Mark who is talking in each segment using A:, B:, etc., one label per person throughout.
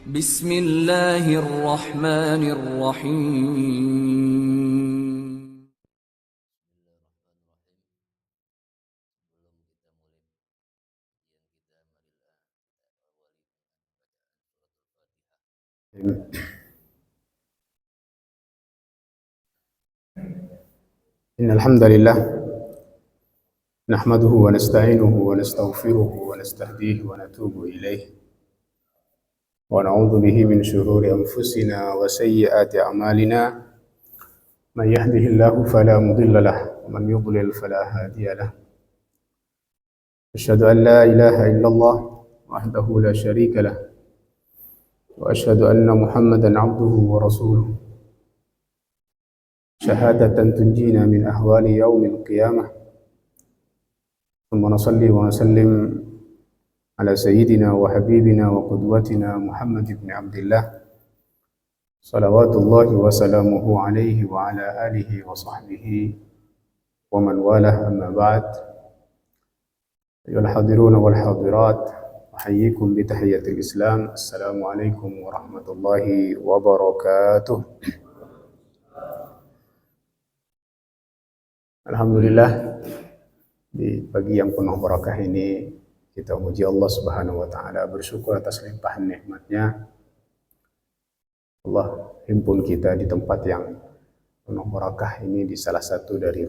A: Bismillahirrahmanirrahim.
B: إن الحمد لله نحمده ونستعينه ونستغفره ونستهديه ونتوب إليه ونعوذ به من شرور أنفسنا وسيئات أعمالنا من يهده الله فلا مضل له ومن يضلل فلا هادي له أشهد أن لا إله إلا الله وحده لا شريك له وأشهد أن محمدا عبده ورسوله شهادة تنجينا من أهوال يوم القيامة ثم نصلي ونسلم على سيدنا وحبيبنا وقدوتنا محمد بن عبد الله صلوات الله وسلامه عليه وعلى آله وصحبه ومن والاه أما بعد أيها الحاضرون والحاضرات أحييكم بتحية الإسلام السلام عليكم ورحمة الله وبركاته. Alhamdulillah, di pagi yang penuh barakah ini kita memuji Allah Subhanahu wa taala, bersyukur atas limpahan nikmatnya. Allah himpun kita di tempat yang penuh barakah ini, di salah satu dari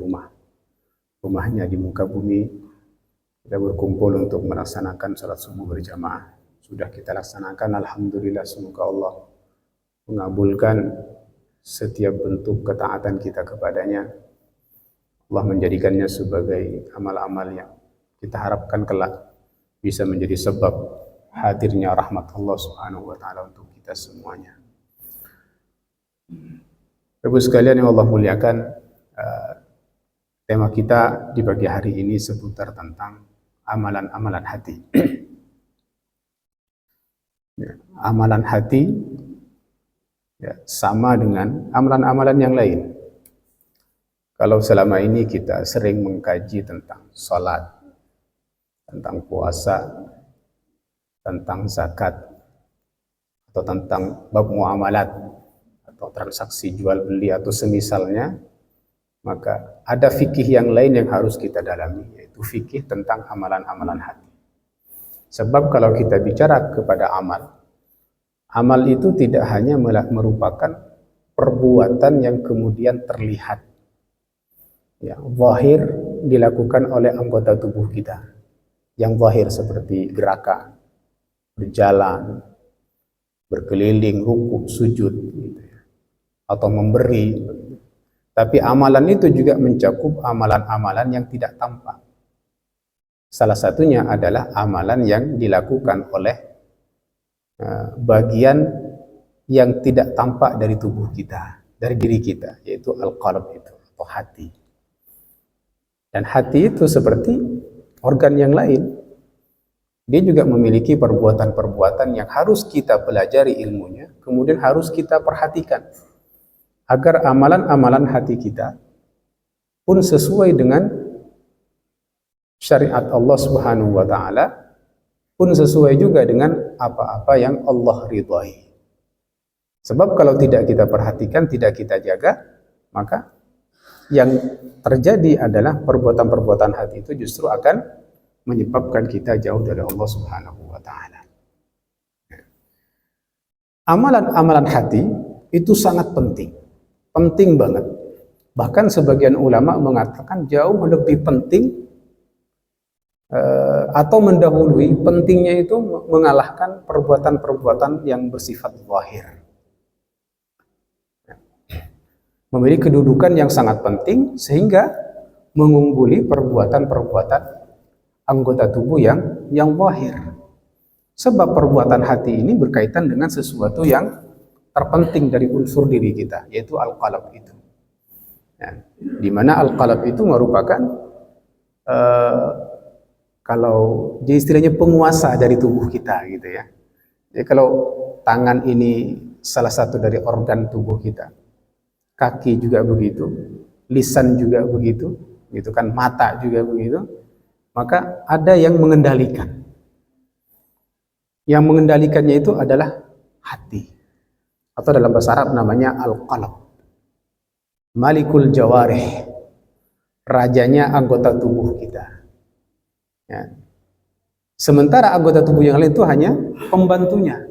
B: rumahnya di muka bumi. Kita berkumpul untuk melaksanakan salat subuh berjamaah. Sudah kita laksanakan, alhamdulillah, semoga Allah mengabulkan setiap bentuk ketaatan kita kepadanya. Allah menjadikannya sebagai amal-amal yang kita harapkan kelak bisa menjadi sebab hadirnya rahmat Allah Subhanahu wa taala untuk kita semuanya. Bapak sekalian yang Allah muliakan, tema kita di pagi hari ini seputar tentang amalan-amalan hati. Amalan hati sama dengan amalan-amalan yang lain. Kalau selama ini kita sering mengkaji tentang salat, tentang puasa, tentang zakat, atau tentang bab muamalat, atau transaksi jual beli atau semisalnya, maka ada fikih yang lain yang harus kita dalami, yaitu fikih tentang amalan-amalan hati. Sebab kalau kita bicara kepada amal itu tidak hanya merupakan perbuatan yang kemudian terlihat, zahir, dilakukan oleh anggota tubuh kita, yang zahir seperti gerakan, berjalan, berkeliling, rukuk, sujud, atau memberi. Tapi amalan itu juga mencakup amalan-amalan yang tidak tampak. Salah satunya adalah amalan yang dilakukan oleh bagian yang tidak tampak dari tubuh kita, dari diri kita, yaitu al-qalb itu, atau hati. Dan hati itu seperti organ yang lain. Dia juga memiliki perbuatan-perbuatan yang harus kita pelajari ilmunya, kemudian harus kita perhatikan. Agar amalan-amalan hati kita pun sesuai dengan syariat Allah Subhanahu wa taala, pun sesuai juga dengan apa-apa yang Allah ridhai. Sebab kalau tidak kita perhatikan, tidak kita jaga, maka yang terjadi adalah perbuatan-perbuatan hati itu justru akan menyebabkan kita jauh dari Allah Subhanahu wa taala. Amalan-amalan hati itu sangat penting. Penting banget. Bahkan sebagian ulama mengatakan jauh lebih penting atau mendahului, pentingnya itu mengalahkan perbuatan-perbuatan yang bersifat zahir. Memiliki kedudukan yang sangat penting sehingga mengungguli perbuatan-perbuatan anggota tubuh yang zahir. Sebab perbuatan hati ini berkaitan dengan sesuatu yang terpenting dari unsur diri kita, yaitu al-qalb itu. Di mana al-qalb itu merupakan kalau jadi istilahnya penguasa dari tubuh kita gitu ya. Jadi kalau tangan ini salah satu dari organ tubuh kita, kaki juga begitu, lisan juga begitu, gitu kan, mata juga begitu, maka ada yang mengendalikan. Yang mengendalikannya itu adalah hati. Atau dalam bahasa Arab namanya al-qalb. Malikul jawarih, rajanya anggota tubuh kita. Ya. Sementara anggota tubuh yang lain itu hanya pembantunya,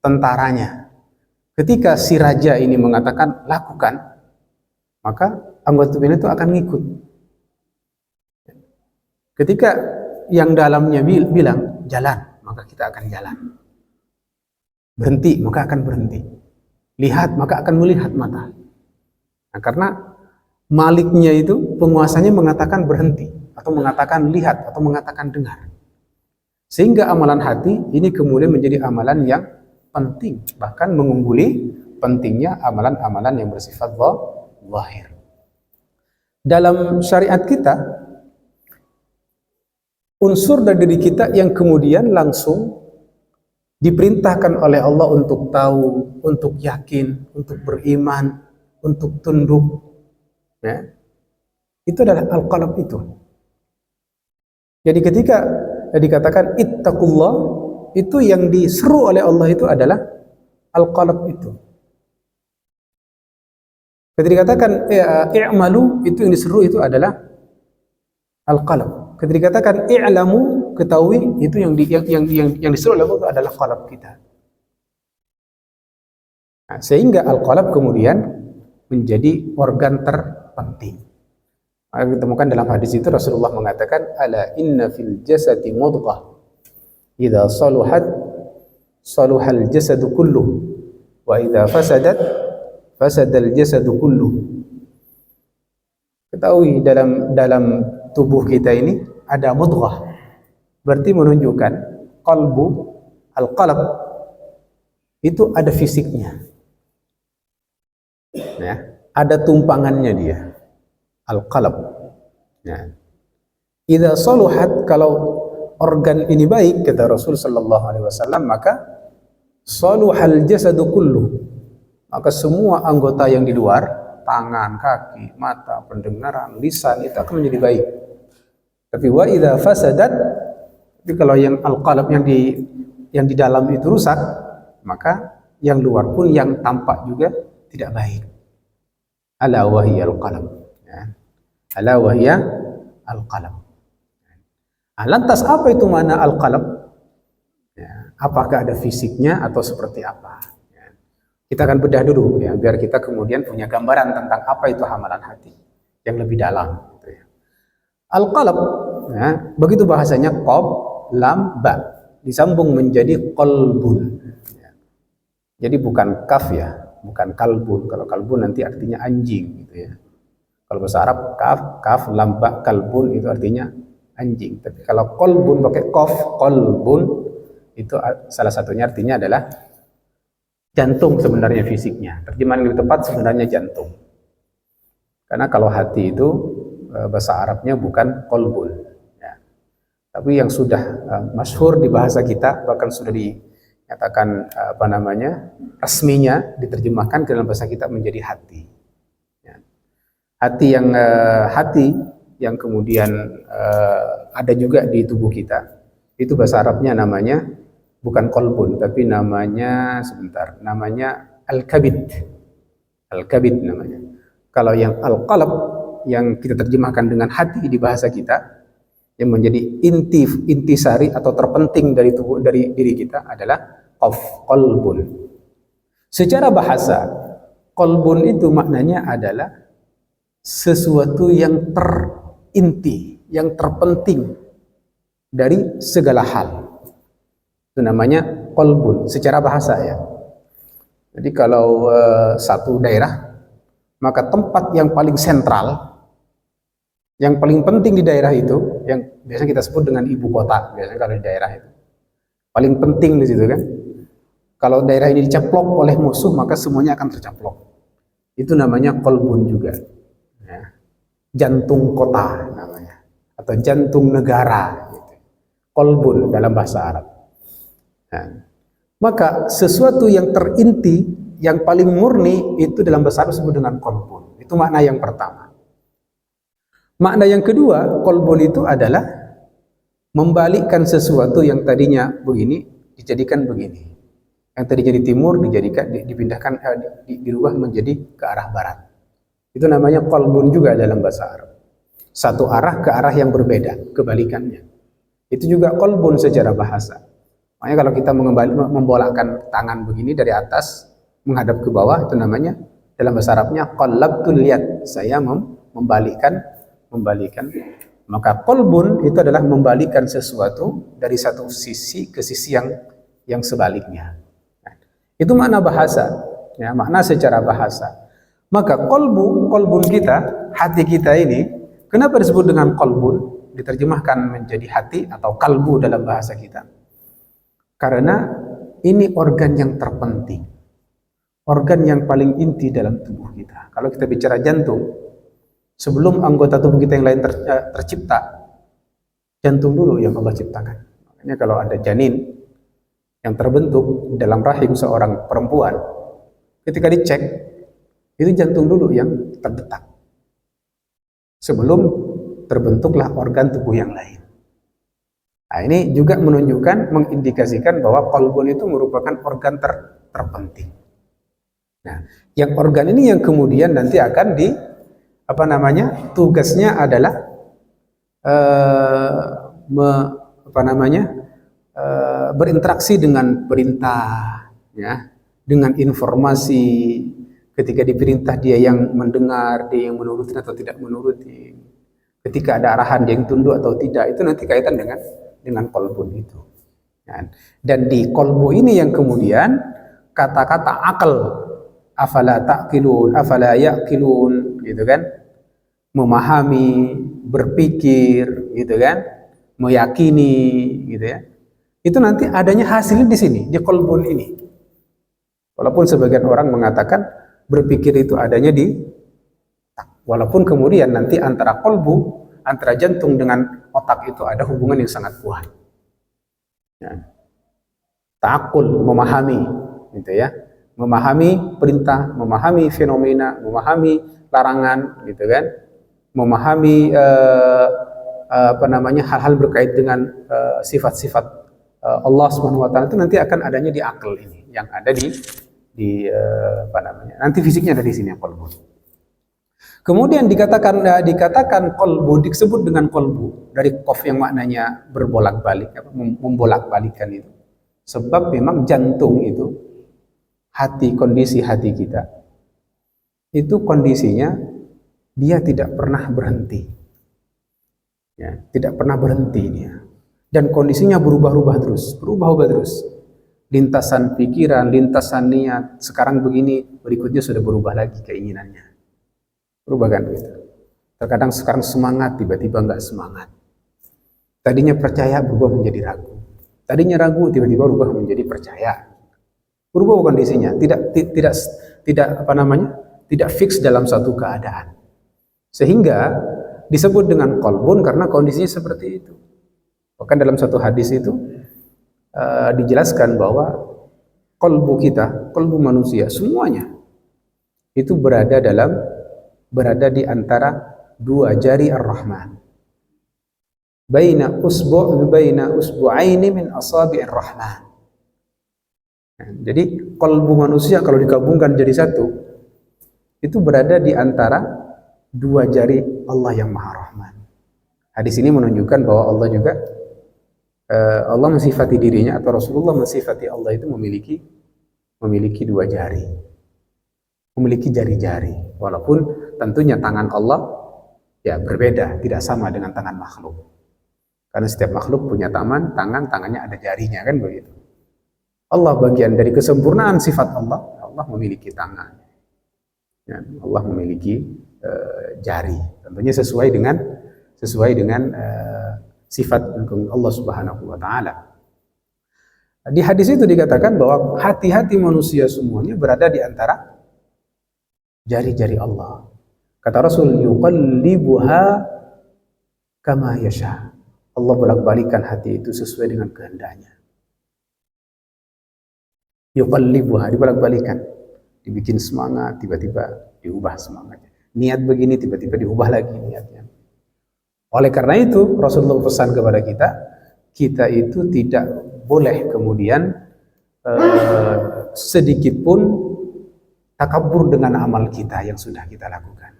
B: tentaranya. Ketika si raja ini mengatakan lakukan, maka anggota tubuh itu akan ngikut. Ketika yang dalamnya bilang jalan, maka kita akan jalan. Berhenti, maka akan berhenti. Lihat, maka akan melihat mata. Nah, karena maliknya itu, penguasanya mengatakan berhenti, atau mengatakan lihat, atau mengatakan dengar. Sehingga amalan hati ini kemudian menjadi amalan yang penting, bahkan mengungguli pentingnya amalan-amalan yang bersifat zahir. Dalam syariat kita, unsur dari diri kita yang kemudian langsung diperintahkan oleh Allah untuk tahu, untuk yakin, untuk beriman, untuk tunduk, ya, itu adalah al-qalb itu. Jadi ketika dikatakan ittaqullah, itu yang diseru oleh Allah itu adalah al-qalb itu. Ketika dikatakan i'malu, itu yang diseru itu adalah al-qalb. Ketika dikatakan i'lamu, ketahui, itu yang diseru oleh Allah itu adalah qalb kita. Nah, sehingga al-qalb kemudian menjadi organ terpenting. Maka kita temukan dalam hadis itu Rasulullah mengatakan, ala inna fil jasadi mudghah idza saluhat saluhal jasadu kulluh wa idza fasadat fasadal jasadu kulluh. Ketahui dalam tubuh kita ini ada mudghah, berarti menunjukkan qalbu, al-qalb itu ada fisiknya, ya, ada tumpangannya dia, al-qalb. Ya. Idza saluhat, kalau organ ini baik, kata Rasul sallallahu alaihi wasallam, maka saluhal jasadu kulluh, maka semua anggota yang di luar, tangan, kaki, mata, pendengaran, lisan, itu akan menjadi baik. Tapi wa idza fasadat, tapi kalau yang al-qalb yang di dalam itu rusak, maka yang luar pun, yang tampak juga tidak baik. Ala wahiyal qalb, ya. Ala wahiya al-qalb. Nah, lantas apa itu makna al-qalb? Ya, apakah ada fisiknya atau seperti apa? Ya. Kita akan bedah dulu, ya, biar kita kemudian punya gambaran tentang apa itu amalan hati yang lebih dalam. Gitu, ya. Al-qalb, ya, begitu bahasanya qaf, lam, ba, disambung menjadi qalbun. Ya. Jadi bukan kaf, ya, bukan kalbun. Kalau kalbun nanti artinya anjing, gitu ya. Kalau bahasa Arab kaf, lam, ba, kalbun itu artinya anjing. Tapi kalau qalbun pakai qaf, qalbun itu salah satunya artinya adalah jantung sebenarnya fisiknya. Terjemahan yang lebih tepat sebenarnya jantung. Karena kalau hati itu bahasa Arabnya bukan qalbun, ya. Tapi yang sudah masyhur di bahasa kita, bahkan sudah dinyatakan resminya diterjemahkan ke dalam bahasa kita menjadi hati. Hati yang kemudian ada juga di tubuh kita, itu bahasa Arabnya namanya bukan qalbun, tapi namanya al-kabid. Al-kabid namanya. Kalau yang al-qalb yang kita terjemahkan dengan hati di bahasa kita, yang menjadi intisari atau terpenting dari diri kita adalah qalbun. Secara bahasa, qalbun itu maknanya adalah sesuatu yang terinti, yang terpenting dari segala hal. Itu namanya qalbun secara bahasa, ya. Jadi kalau satu daerah, maka tempat yang paling sentral, yang paling penting di daerah itu, yang biasanya kita sebut dengan ibu kota, biasanya kalau di daerah itu paling penting di situ, kan. Kalau daerah ini dicaplok oleh musuh, maka semuanya akan tercaplok. Itu namanya qalbun juga. Jantung kota namanya, atau jantung negara, gitu. Qalbun dalam bahasa Arab. Nah, maka sesuatu yang terinti, yang paling murni, itu dalam bahasa Arab disebut dengan qalbun. Itu makna yang pertama. Makna yang kedua, qalbun itu adalah membalikkan sesuatu yang tadinya begini dijadikan begini. Yang tadinya di timur dipindahkan dirubah menjadi ke arah barat. Itu namanya qalbun juga dalam bahasa Arab. Satu arah ke arah yang berbeda, kebalikannya. Itu juga qalbun secara bahasa. Makanya kalau kita membolakkan tangan begini dari atas menghadap ke bawah, itu namanya dalam bahasa Arabnya qallabtul yad. Saya membalikkan. Maka qalbun itu adalah membalikkan sesuatu dari satu sisi ke sisi yang sebaliknya. Nah, itu makna bahasa, ya, makna secara bahasa. Maka qalbun kita, hati kita ini, kenapa disebut dengan qalbun? Diterjemahkan menjadi hati atau kalbu dalam bahasa kita. Karena ini organ yang terpenting, organ yang paling inti dalam tubuh kita. Kalau kita bicara jantung, sebelum anggota tubuh kita yang lain tercipta, jantung dulu yang Allah ciptakan. Makanya kalau ada janin yang terbentuk dalam rahim seorang perempuan, ketika dicek, itu jantung dulu yang terdetak. Sebelum terbentuklah organ tubuh yang lain. Nah, ini juga menunjukkan, mengindikasikan bahwa qalbun itu merupakan organ terpenting. Nah, yang organ ini yang kemudian nanti akan tugasnya adalah berinteraksi dengan perintah, ya, dengan informasi. Ketika diperintah dia yang mendengar, dia yang menuruti atau tidak menuruti. Ketika ada arahan dia yang tunduk atau tidak, itu nanti kaitan dengan qalbun itu. Dan di qalbu ini yang kemudian kata-kata akal, afala ta'qilun, afala ya'qilun, gitu kan, memahami, berpikir, gitu kan, meyakini, gitu ya. Itu nanti adanya hasilnya di sini, di qalbun ini. Walaupun sebagian orang mengatakan berpikir itu adanya walaupun kemudian nanti antara qalbu, antara jantung dengan otak itu ada hubungan yang sangat kuat. Ya. Ta'aqul, memahami, gitu ya. Memahami perintah, memahami fenomena, memahami larangan, gitu kan. Memahami hal-hal berkait dengan sifat-sifat Allah Subhanahu wa taala, itu nanti akan adanya di akal ini, yang ada nanti fisiknya ada di sini yang qalbu. Kemudian dikatakan qalbu, disebut dengan qalbu dari qaf yang maknanya berbolak-balik, membolak-balikan itu. Sebab memang jantung itu, kondisi hati kita itu kondisinya dia tidak pernah berhenti. Ya, tidak pernah berhenti dia. Dan kondisinya berubah-ubah terus. Lintasan pikiran, lintasan niat, sekarang begini, berikutnya sudah berubah lagi keinginannya. Berubah kan begitu. Terkadang sekarang semangat, tiba-tiba enggak semangat. Tadinya percaya berubah menjadi ragu. Tadinya ragu, tiba-tiba berubah menjadi percaya. Berubah kondisinya, tidak fix dalam satu keadaan. Sehingga disebut dengan qalbun karena kondisinya seperti itu. Bahkan dalam satu hadis itu dijelaskan bahwa qalbu manusia semuanya itu berada di antara dua jari Ar-Rahman. Baina usbu'aini min asabi'ir Rahman. Nah, jadi qalbu manusia kalau digabungkan jadi satu, itu berada di antara dua jari Allah yang Maha Rahman. Hadis ini menunjukkan bahwa Allah mensifati dirinya, atau Rasulullah mensifati Allah itu memiliki dua jari, memiliki jari-jari. Walaupun tentunya tangan Allah ya berbeda, tidak sama dengan tangan makhluk. Karena setiap makhluk punya tangannya ada jarinya, kan begitu. Allah bagian dari kesempurnaan sifat Allah memiliki tangan. Ya, Allah memiliki jari. Tentunya sesuai dengan sifat Allah Subhanahu wa taala. Di hadis itu dikatakan bahwa hati-hati manusia semuanya berada di antara jari-jari Allah. Kata Rasul, yuqallibuha kama yasha. Allah bolak-balikan hati itu sesuai dengan kehendaknya. Yuqallibuha, dibolak-balikan. Dibikin semangat, tiba-tiba diubah semangatnya. Niat begini, tiba-tiba diubah lagi niatnya. Oleh karena itu, Rasulullah pesan kepada kita itu tidak boleh kemudian sedikit pun takabur dengan amal kita yang sudah kita lakukan.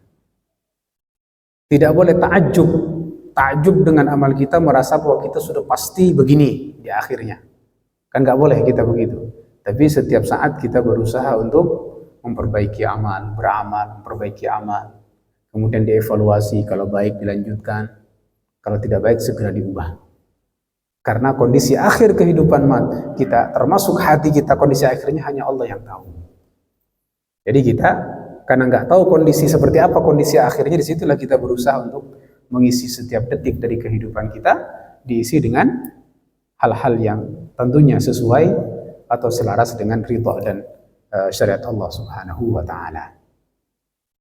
B: Tidak boleh takjub dengan amal kita, merasa bahwa kita sudah pasti begini di akhirnya. Kan nggak boleh kita begitu. Tapi setiap saat kita berusaha untuk memperbaiki amal, beramal, memperbaiki amal. Kemudian dievaluasi, kalau baik dilanjutkan, kalau tidak baik segera diubah. Karena kondisi akhir kehidupan kita, termasuk hati kita, kondisi akhirnya hanya Allah yang tahu. Jadi kita, karena nggak tahu kondisi seperti apa kondisi akhirnya, disitulah kita berusaha untuk mengisi setiap detik dari kehidupan kita, diisi dengan hal-hal yang tentunya sesuai atau selaras dengan ridha dan syariat Allah Subhanahu wa taala.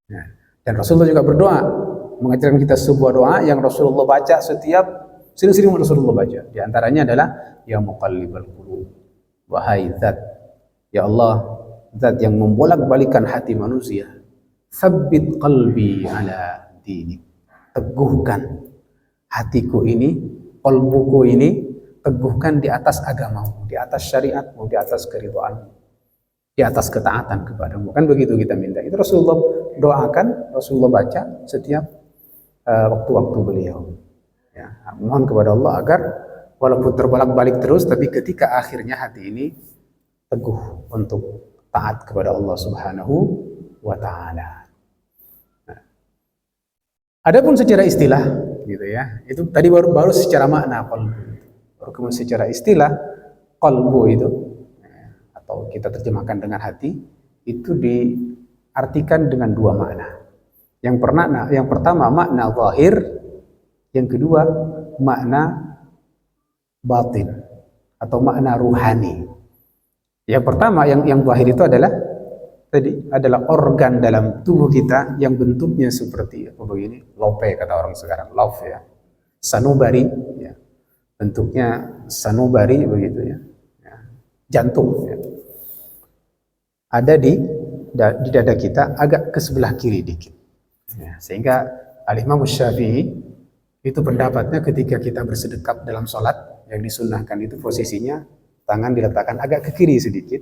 B: Nah, dan Rasulullah juga berdoa, mengajarkan kita sebuah doa yang Rasulullah baca sering-sering Rasulullah baca. Di antaranya adalah ya muqallibal qulub, wahai zat, ya Allah, zat yang membolak-balikan hati manusia, tsabbit qalbi ala dinik, teguhkan hatiku ini, qalbuku ini, teguhkan di atas agamamu, di atas syariatmu, di atas keridhaanmu, di atas ketaatan kepadamu. Kan begitu kita minta. Itu Rasulullah doakan, Rasulullah baca setiap waktu-waktu beliau. Ya, mohon kepada Allah agar walaupun terbolak-balik terus, tapi ketika akhirnya hati ini teguh untuk taat kepada Allah Subhanahu wa taala. Nah, adapun secara istilah gitu ya, itu tadi baru secara makna qalbu. Baru kemudian secara istilah qalbu itu atau kita terjemahkan dengan hati, itu diartikan dengan dua makna. Yang pertama makna zahir, yang kedua makna batin atau makna ruhani. Yang pertama yang zahir itu adalah organ dalam tubuh kita yang bentuknya seperti apa begini, lope kata orang sekarang, love ya, sanubari ya. Bentuknya sanubari begitu ya. Jantung ya. Ada di dada kita agak ke sebelah kiri dikit. Ya, sehingga Al-Imam Syafi'i itu pendapatnya ketika kita bersedekap dalam sholat yang disunnahkan itu posisinya tangan diletakkan agak ke kiri sedikit,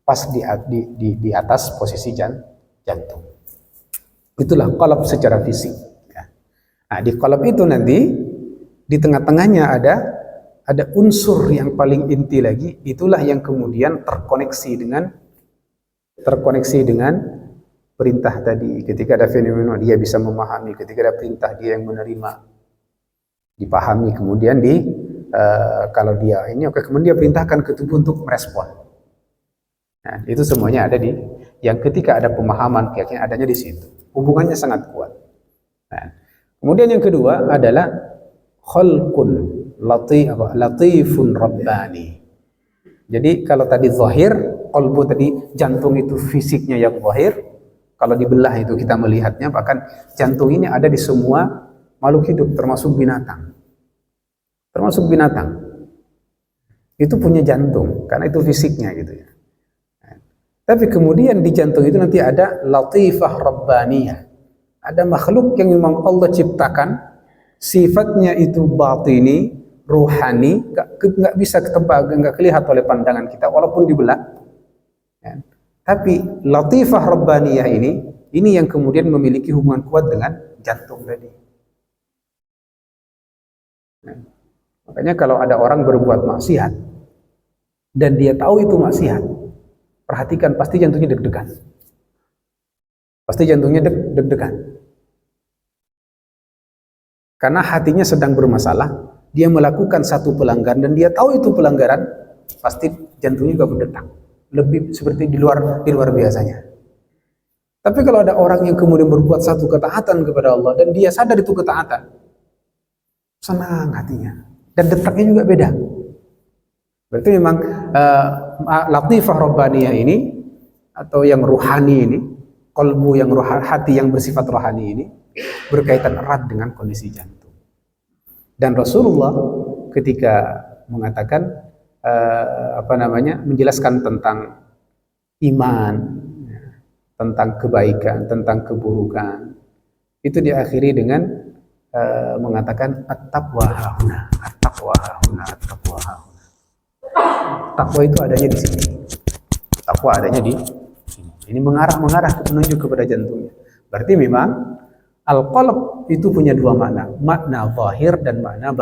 B: pas di atas posisi jantung. Itulah qalb secara fisik. Ya. Nah, di qalb itu nanti di tengah-tengahnya ada unsur yang paling inti lagi, itulah yang kemudian terkoneksi dengan perintah tadi. Ketika ada fenomena dia bisa memahami, ketika ada perintah dia yang menerima, dipahami, kemudian kalau dia ini oke, kemudian dia perintahkan ke tubuh untuk merespon. Nah, itu semuanya ada yang ketika ada pemahaman, keyakinan adanya di situ. Hubungannya sangat kuat. Nah, kemudian yang kedua adalah khalqun latifun rabbani. Jadi kalau tadi zahir, qalbu tadi jantung itu fisiknya yang zahir. Kalau dibelah itu kita melihatnya, bahkan jantung ini ada di semua makhluk hidup termasuk binatang. Itu punya jantung karena itu fisiknya gitu ya. Tapi kemudian di jantung itu nanti ada latifah rabbaniyah. Ada makhluk yang memang Allah ciptakan, sifatnya itu batini, ruhani, nggak bisa ketebak, nggak kelihatan oleh pandangan kita walaupun dibelah. Ya. Tapi latifah rabbaniyah ini yang kemudian memiliki hubungan kuat dengan jantung tadi. Ya. Makanya kalau ada orang berbuat maksiat dan dia tahu itu maksiat, perhatikan pasti jantungnya deg-degan. Pasti jantungnya deg-degan. Karena hatinya sedang bermasalah, dia melakukan satu pelanggaran dan dia tahu itu pelanggaran, pasti jantungnya juga berdetak. Lebih seperti di luar biasanya. Tapi kalau ada orang yang kemudian berbuat satu ketaatan kepada Allah dan dia sadar itu ketaatan, senang hatinya. Dan detaknya juga beda. Berarti memang latifah rabbaniyah ini atau yang ruhani ini, qalbu yang hati yang bersifat rohani ini berkaitan erat dengan kondisi jantung. Dan Rasulullah ketika mengatakan menjelaskan tentang iman, tentang kebaikan, tentang keburukan, itu diakhiri dengan mengatakan at-taqwa hahuna, at-taqwa hahuna, at-taqwa hahuna. Takwa itu adanya di sini. Takwa adanya di sini. Ini mengarah menunjuk kepada jantungnya. Berarti memang al-qalb itu punya dua makna, makna zahir dan makna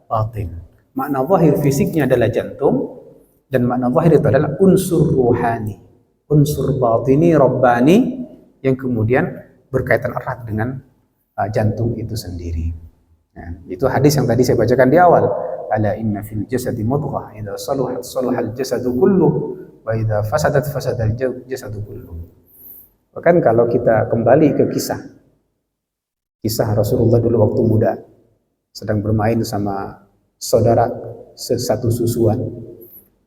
B: batin. Makna zahir fisiknya adalah jantung, dan makna zahir itu adalah unsur ruhani, unsur batini rabbani yang kemudian berkaitan erat dengan jantung itu sendiri. Ya, itu hadis yang tadi saya bacakan di awal. Ala inna fil jasadi mudghah idza saluhat salahal jasadu kulluh wa idza fasadat fasadal jasadu kulluh. Bahkan kalau kita kembali ke kisah Rasulullah dulu waktu muda sedang bermain sama saudara satu susuan,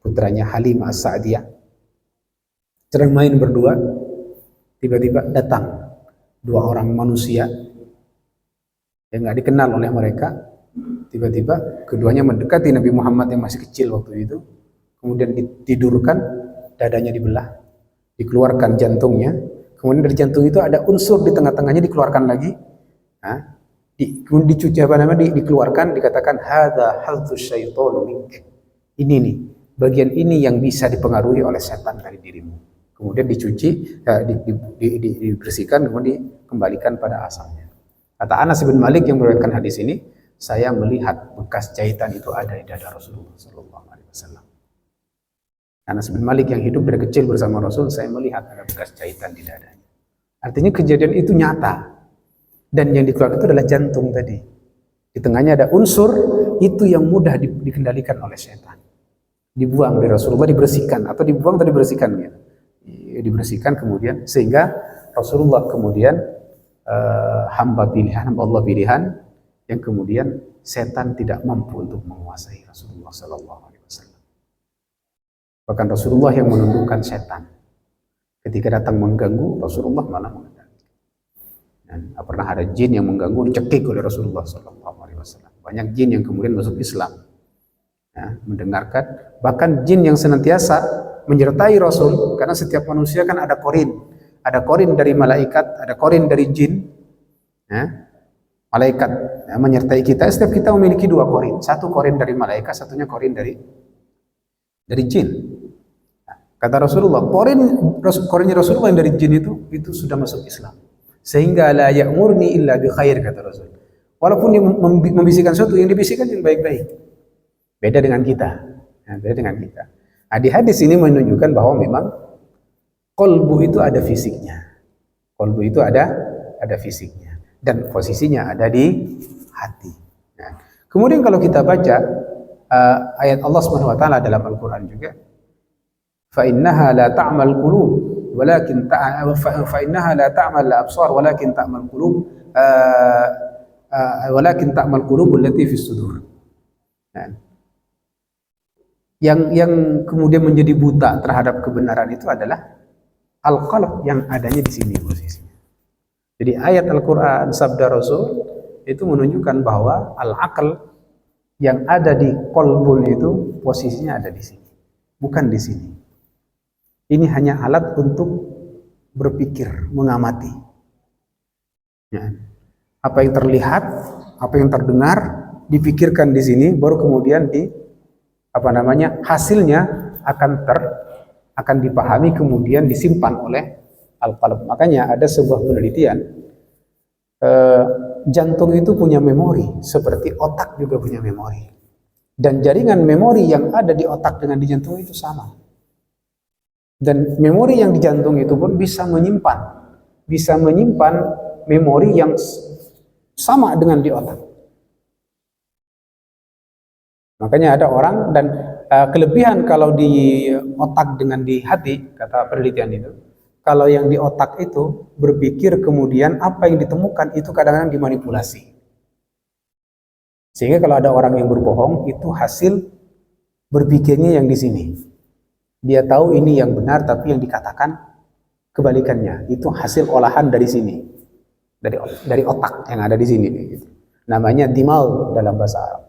B: putranya Halimah As-Sa'diyah, sedang main berdua, tiba-tiba datang dua orang manusia yang nggak dikenal oleh mereka. Tiba-tiba keduanya mendekati Nabi Muhammad yang masih kecil waktu itu, kemudian ditidurkan, dadanya dibelah, dikeluarkan jantungnya, kemudian dari jantung itu ada unsur di tengah-tengahnya dikeluarkan lagi, dicuci dikeluarkan, dikatakan hadza hadzus syaitanu mink. Ini nih, bagian ini yang bisa dipengaruhi oleh setan dari dirimu. Kemudian dicuci, dibersihkan, kemudian dikembalikan pada asalnya. Kata Anas bin Malik yang meriwayatkan hadis ini, saya melihat bekas jahitan itu ada di dada Rasulullah Sallallahu Alaihi Wasallam. Anas bin Malik yang hidup dari kecil bersama Rasul, saya melihat ada bekas jahitan di dadanya. Artinya kejadian itu nyata, dan yang dikeluarkan itu adalah jantung tadi. Di tengahnya ada unsur itu yang mudah dikendalikan oleh setan. Dibuang dari Rasulullah, dibersihkan atau dibuang atau dibersihkan gitu. Dibersihkan kemudian sehingga Rasulullah kemudian hamba Allah pilihan yang kemudian setan tidak mampu untuk menguasai Rasulullah Sallallahu Alaihi Wasallam. Bahkan Rasulullah yang menundukkan setan. Ketika datang mengganggu, Rasulullah malah mengendalikan. Dan pernah ada jin yang mengganggu, dicekik oleh Rasulullah Sallallahu Alaihi Wasallam. Banyak jin yang kemudian masuk Islam, ya, mendengarkan. Bahkan jin yang senantiasa menyertai Rasul, karena setiap manusia kan ada korin dari malaikat, ada korin dari jin. Ya. Malaikat menyertai kita, setiap kita memiliki dua korin, satu korin dari malaikat, satunya korin dari jin. Kata Rasulullah, korinnya Rasulullah yang dari jin itu sudah masuk Islam, sehingga la ya'murni illa bi khair, kata Rasul. Walaupun dia membisikkan sesuatu, yang dibisikkan yang baik-baik. Beda dengan kita. Nah, di hadis ini menunjukkan bahwa memang qalbu itu ada fisiknya. Qalbu itu ada fisiknya. Dan posisinya ada di hati. Nah, kemudian kalau kita baca ayat Allah Subhanahu wa taala dalam Al-Qur'an juga, fa innaha la ta'mal qulub walakin fa innaha la ta'mal absar walakin ta'mal qulub walakin ta'mal qulubul lati fis sudur. Nah, yang kemudian menjadi buta terhadap kebenaran itu adalah al-qalb yang adanya di sini posisinya. Jadi ayat Al-Quran, sabda Rasul itu menunjukkan bahwa al-aql yang ada di qalbun itu posisinya ada di sini, bukan di sini. Ini hanya alat untuk berpikir, mengamati. Ya. Apa yang terlihat, apa yang terdengar, dipikirkan di sini, baru kemudian hasilnya akan dipahami, kemudian disimpan oleh al-qalb. Makanya ada sebuah penelitian, jantung itu punya memori seperti otak juga punya memori, dan jaringan memori yang ada di otak dengan di jantung itu sama, dan memori yang di jantung itu pun bisa menyimpan memori yang sama dengan di otak. Makanya ada orang, dan kelebihan kalau di otak dengan di hati, kata penelitian itu, kalau yang di otak itu berpikir, kemudian apa yang ditemukan itu kadang-kadang dimanipulasi. Sehingga kalau ada orang yang berbohong, itu hasil berpikirnya yang di sini. Dia tahu ini yang benar, tapi yang dikatakan kebalikannya. Itu hasil olahan dari sini, dari otak yang ada di sini. Namanya dimal dalam bahasa Arab.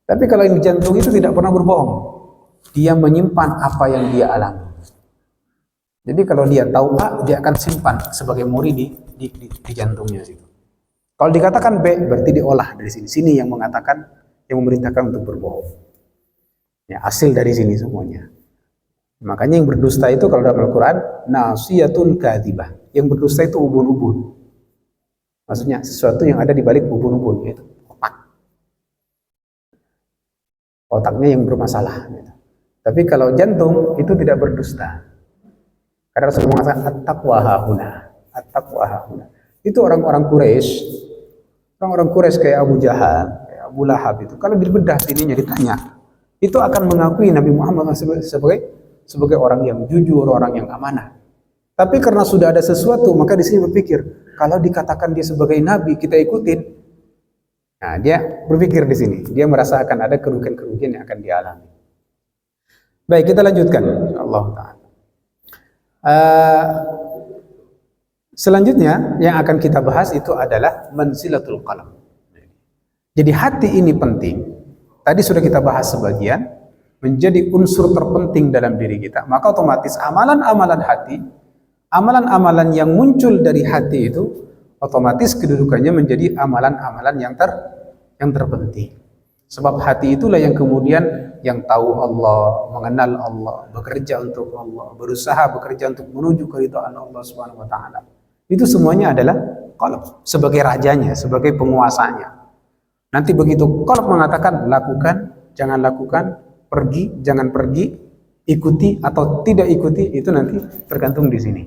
B: Tapi kalau yang di jantung itu tidak pernah berbohong. Dia menyimpan apa yang dia alami. Jadi kalau dia tahu A, dia akan simpan sebagai memori di jantungnya situ. Kalau dikatakan B, berarti diolah dari sini. Sini yang memerintahkan untuk berbohong. Ya, hasil dari sini semuanya. Makanya yang berdusta itu kalau dalam Al-Quran nasiyatun kadzibah. Yang berdusta itu ubun-ubun. Maksudnya sesuatu yang ada di balik ubun-ubun, yaitu otaknya yang bermasalah. Gitu. Tapi kalau jantung itu tidak berdusta. Karena Rasulullah mengatakan at-taqwa hahuna, at-taqwa hahuna. Itu orang-orang Quraisy kayak Abu Jahal, kayak Abu Lahab itu. Kalau dibedah sininya ditanya, itu akan mengakui Nabi Muhammad sebagai orang yang jujur, orang yang amanah. Tapi karena sudah ada sesuatu, maka di sini berpikir, kalau dikatakan dia sebagai nabi, kita ikutin. Nah, dia berpikir di sini, dia merasa akan ada kerugian-kerugian yang akan dialami. Baik, kita lanjutkan, insyaallah taala. Selanjutnya yang akan kita bahas itu adalah manzilatul qalb. Jadi hati ini penting. Tadi sudah kita bahas sebagian, menjadi unsur terpenting dalam diri kita. Maka otomatis amalan-amalan hati, amalan-amalan yang muncul dari hati itu otomatis kedudukannya menjadi amalan-amalan yang terpenting. Sebab hati itulah yang kemudian yang tahu Allah, mengenal Allah, bekerja untuk Allah, berusaha bekerja untuk menuju keridhaan Allah Subhanahu wa taala. Itu semuanya adalah qalb sebagai rajanya, sebagai penguasanya. Nanti begitu qalb mengatakan lakukan, jangan lakukan, pergi, jangan pergi, ikuti atau tidak ikuti, itu nanti tergantung di sini.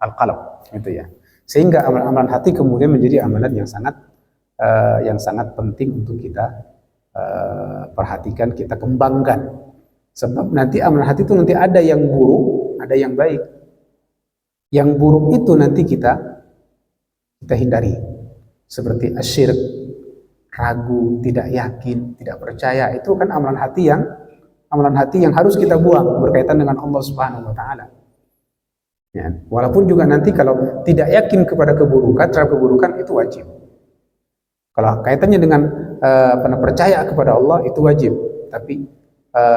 B: Al-qalb, gitu ya. Sehingga amalan-amalan hati kemudian menjadi amalan yang sangat penting untuk kita perhatikan, kita kembangkan. Sebab nanti amalan hati itu nanti ada yang buruk, ada yang baik. Yang buruk itu nanti kita hindari. Seperti asyirk, ragu, tidak yakin, tidak percaya, itu kan amalan hati yang harus kita buang berkaitan dengan Allah Subhanahu wa taala. Ya, walaupun juga nanti kalau tidak yakin kepada keburukan, terhadap keburukan itu wajib. Kalau kaitannya dengan percaya kepada Allah itu wajib, tapi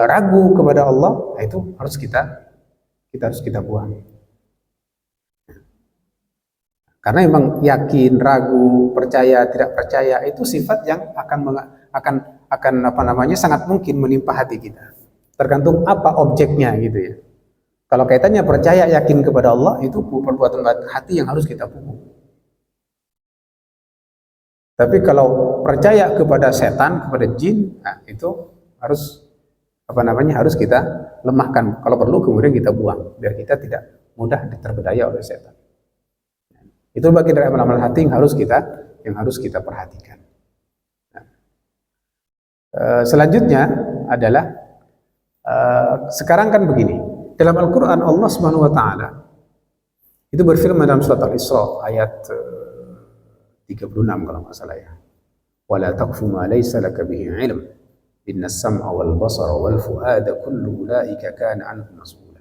B: ragu kepada Allah itu harus kita buang. Karena memang yakin, ragu, percaya, tidak percaya itu sifat yang akan sangat mungkin menimpa hati kita. Tergantung apa objeknya gitu ya. Kalau kaitannya percaya, yakin kepada Allah, itu perbuatan hati yang harus kita pupuk. Tapi kalau percaya kepada setan, kepada jin, nah itu harus harus kita lemahkan. Kalau perlu kemudian kita buang biar kita tidak mudah diterbedaya oleh setan. Itu bagian dari amalan hati yang harus kita perhatikan. Nah, selanjutnya adalah sekarang kan begini, dalam Al-Quran Allah Subhanahu Wa Taala itu berfirman dalam surat Al-Isra ayat 36 kalau nggak salah ya. Wala taqfu ma laysa laka bihi ilm. Inna as-sam'a wal basara wal fu'ada kullu ulaika kana anhu mas'ula.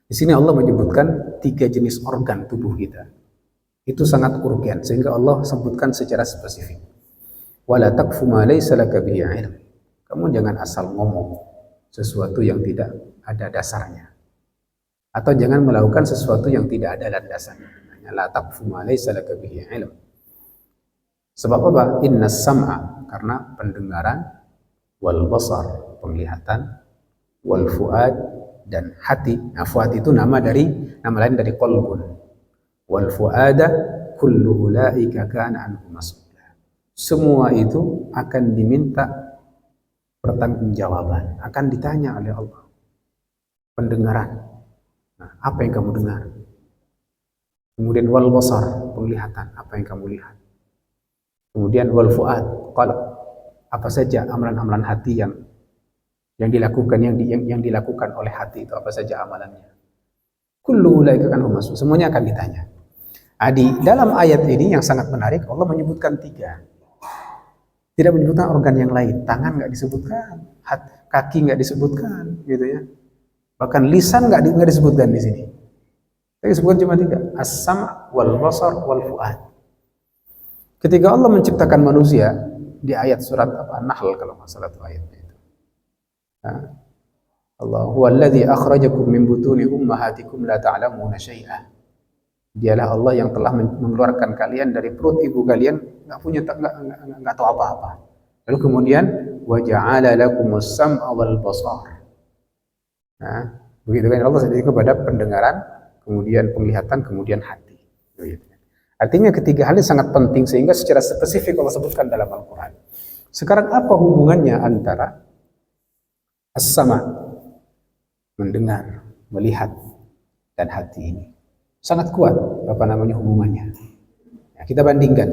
B: Di sini Allah menyebutkan 3 jenis organ tubuh kita. Itu sangat urgen sehingga Allah sebutkan secara spesifik. Wala taqfu ma laysa laka bihi ilm. Kamu jangan asal ngomong sesuatu yang tidak ada dasarnya. Atau jangan melakukan sesuatu yang tidak ada landasannya. La taqfu ma laysa laka bihi ilm. Sebab apa? Inna sam'a, karena pendengaran, wal basar, penglihatan, wal fuad, dan hati. Nah, fuad itu nama lain dari qalbun. Wal fuada kullu ulaika kana anhu mas'ula. Semua itu akan diminta pertanggungjawaban, akan ditanya oleh Allah. Pendengaran. Nah, apa yang kamu dengar? Kemudian wal basar, penglihatan, apa yang kamu lihat. Kemudian wal fuad, qalb, apa saja amalan-amalan hati yang dilakukan yang dilakukan oleh hati itu, apa saja amalannya. Kullu ulaika kan masuk, semuanya akan ditanya. Di dalam ayat ini yang sangat menarik, Allah menyebutkan 3. Tidak menyebutkan organ yang lain, tangan nggak disebutkan, kaki nggak disebutkan, gitu ya. Bahkan lisan nggak disebutkan di sini. Tapi disebutkan cuma 3, as-sam' wal basar wal fuad. Ketika Allah menciptakan manusia di ayat surat An-Nahl kalau nggak salah itu ayatnya itu. Allah huwallazi akhrajakum min butuni ummahatikum la ta'lamuna syai'a. Dialah Allah yang telah mengeluarkan kalian dari perut ibu kalian nggak tahu apa-apa. Lalu kemudian wa ja'ala lakumus sam'a wal basar. Nah, begitu kan Allah sendiri kepada pendengaran, kemudian penglihatan, kemudian hati. Begitu. Artinya ketiga hal ini sangat penting sehingga secara spesifik Allah sebutkan dalam Al-Quran. Sekarang apa hubungannya antara as-sama, mendengar, melihat, dan hati ini? Sangat kuat apa namanya hubungannya. Nah, kita bandingkan.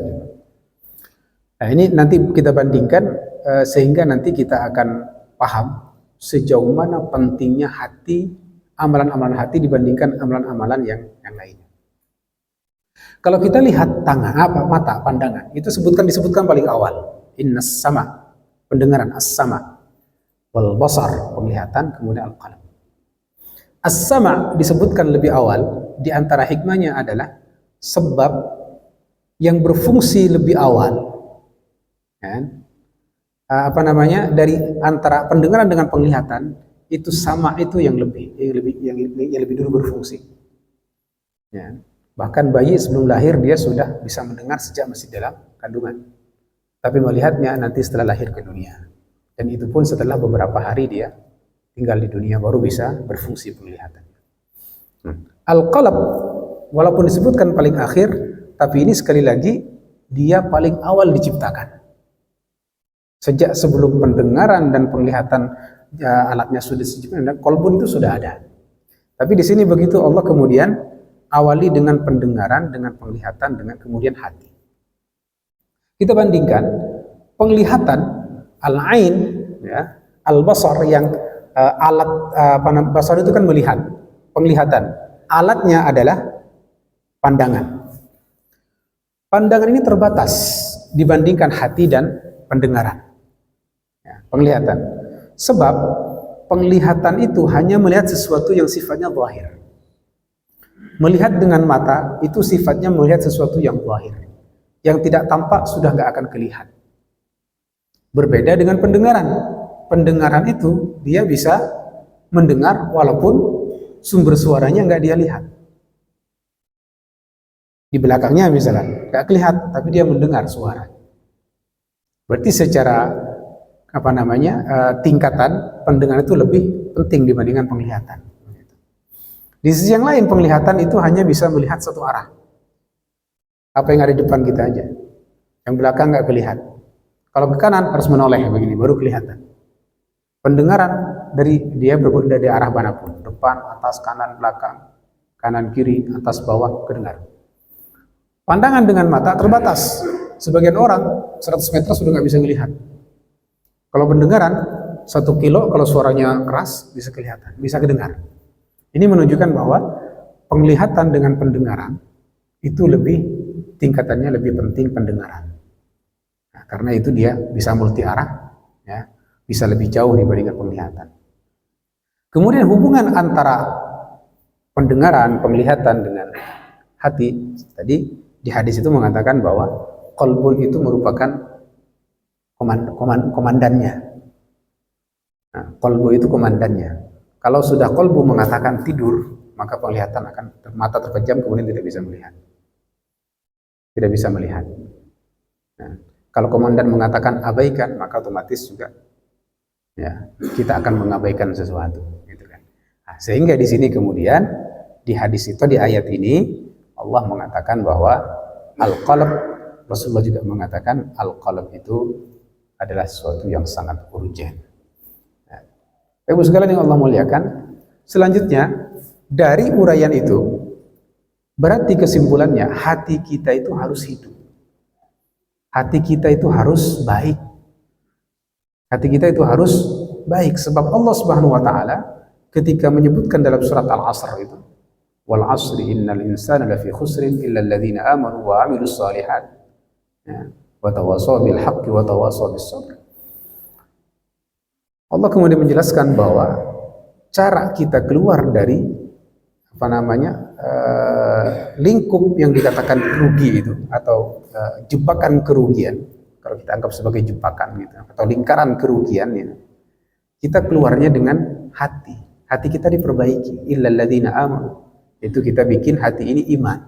B: Nah, ini nanti kita bandingkan sehingga nanti kita akan paham sejauh mana pentingnya hati, amalan-amalan hati dibandingkan amalan-amalan yang lainnya. Kalau kita lihat mata, pandangan, itu disebutkan paling awal. Innas sama, pendengaran, as-sama, wal basar, penglihatan, kemudian al-qalam. As-sama disebutkan lebih awal, di antara hikmahnya adalah sebab yang berfungsi lebih awal. Kan? Dari antara pendengaran dengan penglihatan itu sama, itu yang lebih dulu berfungsi. Ya. Bahkan bayi sebelum lahir dia sudah bisa mendengar sejak masih dalam kandungan. Tapi melihatnya nanti setelah lahir ke dunia. Dan itu pun setelah beberapa hari dia tinggal di dunia baru bisa berfungsi penglihatan. Al-qalb walaupun disebutkan paling akhir, tapi ini sekali lagi dia paling awal diciptakan. Sejak sebelum pendengaran dan penglihatan alatnya sudah diciptakan, qalbun itu sudah ada. Tapi di sini begitu Allah kemudian awali dengan pendengaran, dengan penglihatan, dengan kemudian hati. Kita bandingkan penglihatan al-ain, ya, al-basar yang alat basar itu kan melihat, penglihatan. Alatnya adalah pandangan. Pandangan ini terbatas dibandingkan hati dan pendengaran. Ya, penglihatan. Sebab penglihatan itu hanya melihat sesuatu yang sifatnya zahir. Melihat dengan mata itu sifatnya melihat sesuatu yang zahir. Yang tidak tampak sudah nggak akan kelihatan. Berbeda dengan pendengaran. Pendengaran itu dia bisa mendengar walaupun sumber suaranya nggak dia lihat. Di belakangnya misalnya nggak kelihatan, tapi dia mendengar suara. Berarti secara tingkatan pendengaran itu lebih penting dibandingkan penglihatan. Di sisi yang lain penglihatan itu hanya bisa melihat satu arah. Apa yang ada di depan kita aja. Yang belakang nggak kelihatan. Kalau ke kanan harus menoleh begini baru kelihatan. Pendengaran dia dari arah manapun, depan, atas, kanan, belakang, kanan, kiri, atas, bawah, kedengar. Pandangan dengan mata terbatas. Sebagian orang 100 meter sudah nggak bisa melihat. Kalau pendengaran 1 kilo kalau suaranya keras bisa kelihatan, bisa kedengar. Ini menunjukkan bahwa penglihatan dengan pendengaran itu tingkatannya lebih penting pendengaran. Nah, karena itu dia bisa multi arah, ya, bisa lebih jauh dibandingkan penglihatan. Kemudian hubungan antara pendengaran, penglihatan dengan hati, tadi di hadis itu mengatakan bahwa qalbun itu merupakan komandannya. Nah, qalbu itu komandannya. Kalau sudah qalbu mengatakan tidur, maka penglihatan mata terpejam kemudian tidak bisa melihat. Tidak bisa melihat. Nah, kalau komandan mengatakan abaikan, maka otomatis juga ya, kita akan mengabaikan sesuatu, gitu kan. Nah, sehingga di sini kemudian di hadis itu, di ayat ini Allah mengatakan bahwa al-qalb, Rasulullah juga mengatakan al-qalb itu adalah sesuatu yang sangat urgen. Ibu sekalian yang Allah muliakan, selanjutnya dari uraian itu berarti kesimpulannya hati kita itu harus hidup. Hati kita itu harus baik. Hati kita itu harus baik sebab Allah Subhanahu wa taala ketika menyebutkan dalam surat Al-Asr itu, wal 'asri innal insana lafi khusrin illa alladziina aamanu wa 'amilus shalihat, ya, wa tawassaw bil haqqi wa tawassaw bis sabr. Allah kemudian menjelaskan bahwa cara kita keluar dari lingkup yang dikatakan rugi itu atau jebakan kerugian, kalau kita anggap sebagai jebakan gitu, atau lingkaran kerugian gitu, kita keluarnya dengan hati kita diperbaiki. Illal ladzina amanu, itu kita bikin hati ini iman,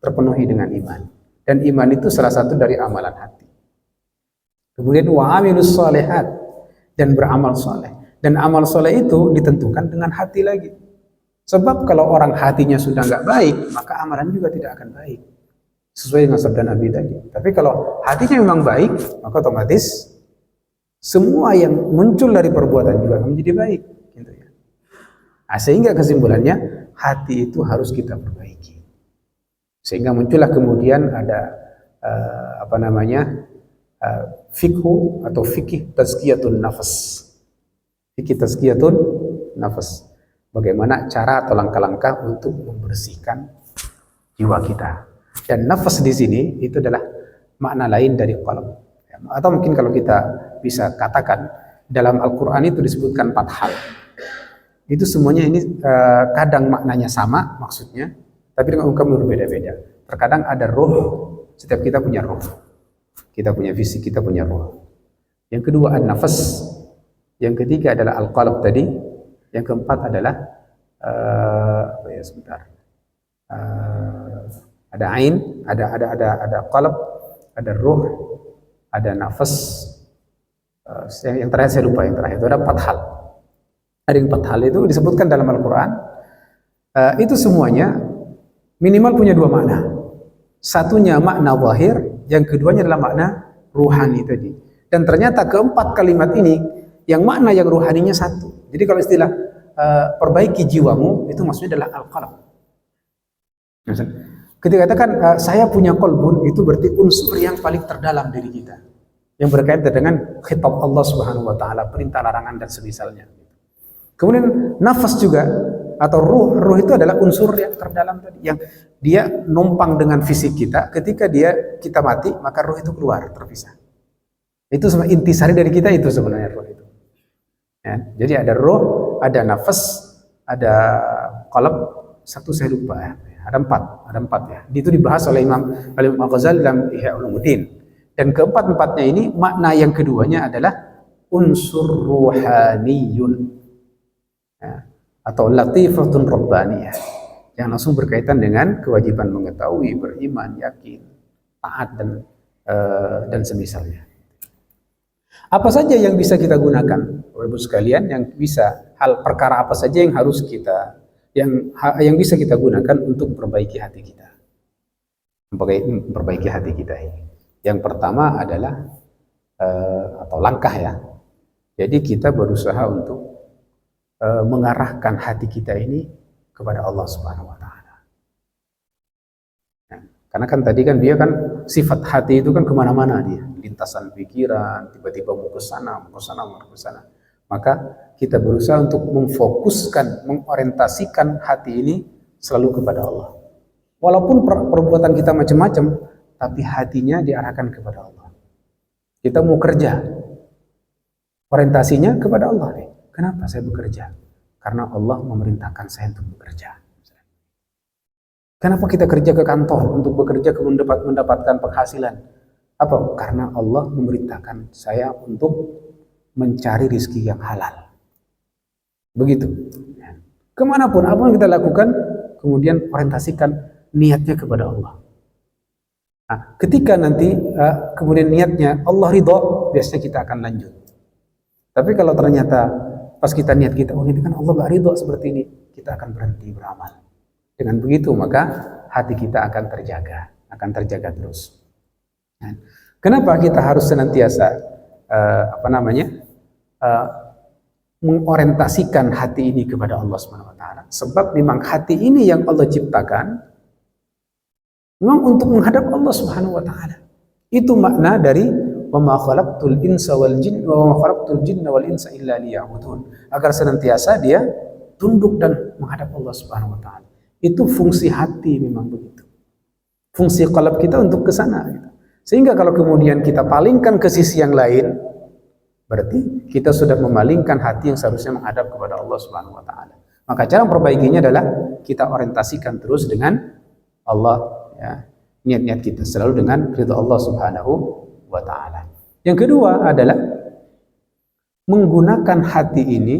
B: terpenuhi dengan iman, dan iman itu salah satu dari amalan hati. Kemudian wa amilus shalihat, dan beramal saleh. Dan amal soleh itu ditentukan dengan hati lagi. Sebab kalau orang hatinya sudah nggak baik, maka amalan juga tidak akan baik. Sesuai dengan sabda Nabi tadi. Tapi kalau hatinya memang baik, maka otomatis semua yang muncul dari perbuatan juga akan menjadi baik. Gitu ya. Nah, sehingga kesimpulannya, hati itu harus kita perbaiki. Sehingga muncullah kemudian ada fikhu atau fikih tazkiyatun nafas. Fikih tazkiyatun nafas. Bagaimana cara atau langkah-langkah untuk membersihkan jiwa kita. Dan nafas di sini itu adalah makna lain dari qalb. Atau mungkin kalau kita bisa katakan dalam Al-Quran itu disebutkan 4 hal. Itu semuanya ini kadang maknanya sama maksudnya, tapi dengan ungkapan berbeda-beda. Terkadang ada roh, setiap kita punya roh. Kita punya fisik, kita punya roh. Yang kedua an-nafas. Yang ketiga adalah al-qalb tadi. Yang keempat adalah ada ain, ada qalb, ada ruh, ada nafas. Yang terakhir saya lupa, yang terakhir itu ada 4 hal. Ada 4 hal itu disebutkan dalam Al-Quran. Itu semuanya minimal punya 2 makna. Satunya makna zahir, yang keduanya adalah makna ruhani tadi. Dan ternyata keempat kalimat ini, yang makna yang ruhaninya satu. Jadi kalau istilah perbaiki jiwamu, itu maksudnya adalah al-qalb. Ketika katakan saya punya qalbun, itu berarti unsur yang paling terdalam dari kita, yang berkaitan dengan khitab Allah Subhanahu wa taala, perintah larangan dan semisalnya. Kemudian nafas juga atau ruh itu adalah unsur yang terdalam tadi, yang dia numpang dengan fisik kita. Ketika kita mati, maka ruh itu keluar, terpisah. Itu sama intisari dari kita itu sebenarnya ruh itu. Ya, jadi ada ruh, ada nafas, ada qalb, satu saya lupa ya. Ada empat ya. Itu dibahas oleh Imam Al-Ghazali dalam Ihya Ulumuddin. Dan keempat-empatnya ini makna yang keduanya adalah unsur ruhaniyun, ya, atau latifatun rabbaniyah, yang langsung berkaitan dengan kewajiban mengetahui, beriman, yakin, taat dan semisalnya. Apa saja yang bisa kita gunakan, Bapak Ibu sekalian, yang bisa perkara apa saja yang harus kita yang bisa kita gunakan untuk memperbaiki hati kita. Memperbaiki hati kita ini. Yang pertama adalah atau langkah ya. Jadi kita berusaha untuk mengarahkan hati kita ini kepada Allah Subhanahu wa taala. Nah, karena kan tadi kan dia kan sifat hati itu kan kemana-mana dia, lintasan pikiran, tiba-tiba mau ke sana, mau ke sana. Maka kita berusaha untuk memfokuskan, mengorientasikan hati ini selalu kepada Allah. Walaupun perbuatan kita macam-macam, tapi hatinya diarahkan kepada Allah. Kita mau kerja, orientasinya kepada Allah. Kenapa saya bekerja? Karena Allah memerintahkan saya untuk bekerja. Kenapa kita kerja ke kantor untuk bekerja mendapatkan penghasilan? Apa? Karena Allah memerintahkan saya untuk mencari rizki yang halal. Begitu. Kemanapun, apa yang kita lakukan, kemudian orientasikan niatnya kepada Allah. Nah, ketika nanti kemudian niatnya Allah ridho, biasanya kita akan lanjut. Tapi kalau ternyata pas kita niat kita, oh ini kan Allah gak ridho seperti ini, kita akan berhenti beramal. Dengan begitu maka hati kita akan terjaga terus. Nah, kenapa kita harus senantiasa mengorientasikan hati ini kepada Allah Subhanahu wa taala? Sebab memang hati ini yang Allah ciptakan memang untuk menghadap Allah Subhanahu wa taala. Itu makna dari wa ma khalaqtul jinna wal insa illa liya'budun. Agar senantiasa dia tunduk dan menghadap Allah Subhanahu wa taala. Itu fungsi hati memang begitu. Fungsi qalb kita untuk ke sana gitu. Sehingga kalau kemudian kita palingkan ke sisi yang lain, berarti kita sudah memalingkan hati yang seharusnya menghadap kepada Allah Subhanahu wa taala. Maka cara memperbaikinya adalah kita orientasikan terus dengan Allah, ya. Niat-niat kita selalu dengan ridha Allah Subhanahu wa taala. Yang kedua adalah menggunakan hati ini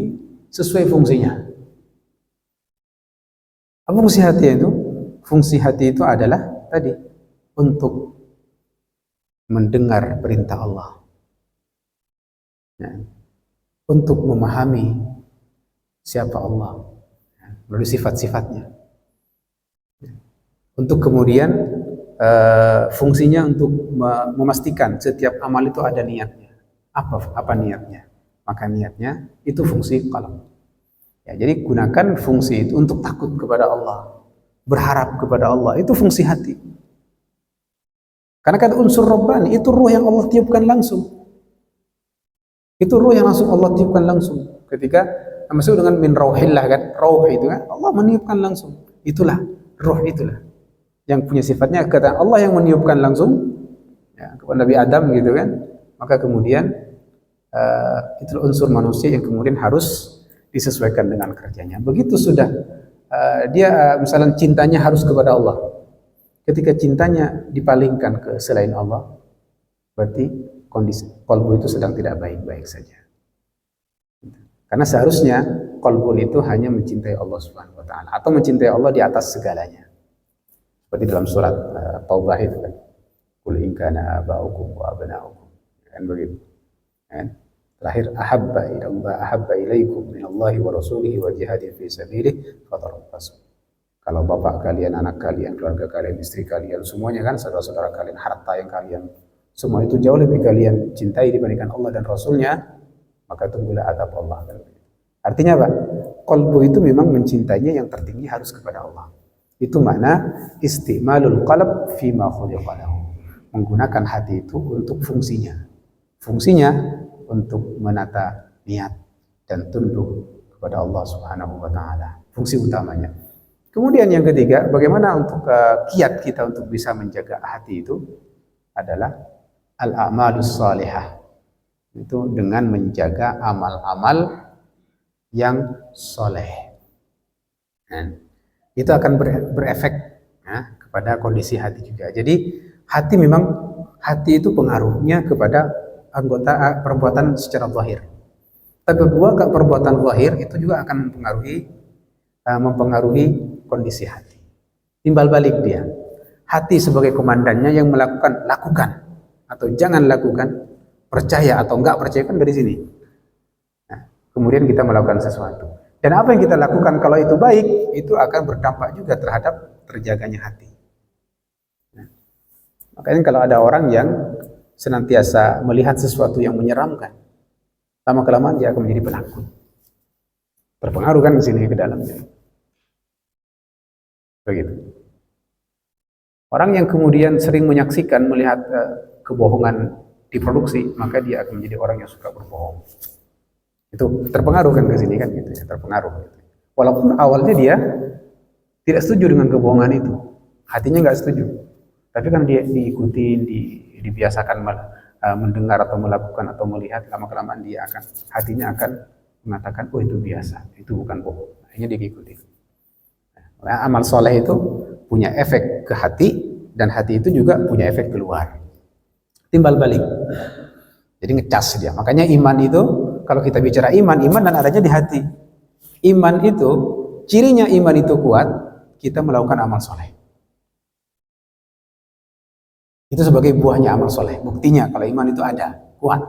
B: sesuai fungsinya. Apa fungsi hati itu? Fungsi hati itu adalah tadi untuk mendengar perintah Allah. Ya. untuk memahami siapa Allah melalui sifat-sifatnya. Untuk kemudian fungsinya untuk memastikan setiap amal itu ada niatnya. Apa niatnya? Maka niatnya itu fungsi qalb. Ya, jadi gunakan fungsi itu untuk takut kepada Allah, berharap kepada Allah, itu fungsi hati. Karena kan unsur Rabbani itu ruh yang Allah tiupkan langsung. Itu ruh yang langsung Allah tiupkan langsung. Ketika maksud dengan min rauhillah kan, rauh itu kan Allah meniupkan langsung. Itulah ruh, itulah yang punya sifatnya kata Allah yang meniupkan langsung ya, kepada Nabi Adam gitu kan. Maka kemudian itu unsur manusia yang kemudian harus disesuaikan dengan kerjanya. Begitu sudah dia misalnya cintanya harus kepada Allah. Ketika cintanya dipalingkan ke selain Allah, berarti kondisi qalbu itu sedang tidak baik-baik saja. Karena seharusnya qalbu itu hanya mencintai Allah Subhanahu wa taala atau mencintai Allah di atas segalanya. Seperti dalam surat Taubah itu kan. Qul in kana aba'ukum wa abna'ukum. Kan begitu. Kan? Terakhir ahabba ilaikum minallahi wa rasulihi wa jihadin fi sabilihi fatarabbasu. Kalau bapak kalian, anak kalian, keluarga kalian, istri kalian, semuanya kan saudara-saudara kalian, harta yang kalian semua itu jauh lebih kalian cintai dibandingkan Allah dan Rasulnya, maka tunggulah azab Allah. Artinya apa? Qalbu itu memang mencintainya yang tertinggi harus kepada Allah. Itu makna istimalul qalb fima khuliqa lahu. Menggunakan hati itu untuk fungsinya. Fungsinya untuk menata niat dan tunduk kepada Allah Subhanahu wa taala. Fungsi utamanya. Kemudian yang ketiga, bagaimana untuk kiat kita untuk bisa menjaga hati itu adalah al-a'malus salihah. Itu dengan menjaga amal-amal yang soleh. Itu akan berefek ya, kepada kondisi hati juga. Jadi hati itu pengaruhnya kepada anggota perbuatan secara zahir. Tapi perbuatan zahir itu juga akan mempengaruhi kondisi hati. Timbal balik dia. Hati sebagai komandannya yang lakukan atau jangan lakukan, percaya atau enggak percaya kan dari sini. Nah, kemudian kita melakukan sesuatu. Dan apa yang kita lakukan kalau itu baik, itu akan berdampak juga terhadap terjaganya hati. Nah, makanya kalau ada orang yang senantiasa melihat sesuatu yang menyeramkan, lama-kelamaan dia akan menjadi penakut. Terpengaruh kan di sini ke dalamnya. Begitu. Orang yang kemudian sering menyaksikan melihat kebohongan diproduksi, maka dia akan menjadi orang yang suka berbohong. Itu terpengaruh kan ke sini kan gitu ya, terpengaruh. Walaupun awalnya dia tidak setuju dengan kebohongan itu, hatinya nggak setuju, tapi kan dia dibiasakan mendengar atau melakukan atau melihat, lama-kelamaan hatinya akan mengatakan, oh itu biasa, itu bukan bohong. Akhirnya dia ikuti. Nah, amal soleh itu punya efek ke hati dan hati itu juga punya efek keluar. Timbal balik. Jadi ngecas dia. Makanya iman itu, kalau kita bicara iman dan adanya di hati. Iman itu, cirinya iman itu kuat, kita melakukan amal soleh. Itu sebagai buahnya amal soleh. Buktinya kalau iman itu ada, kuat.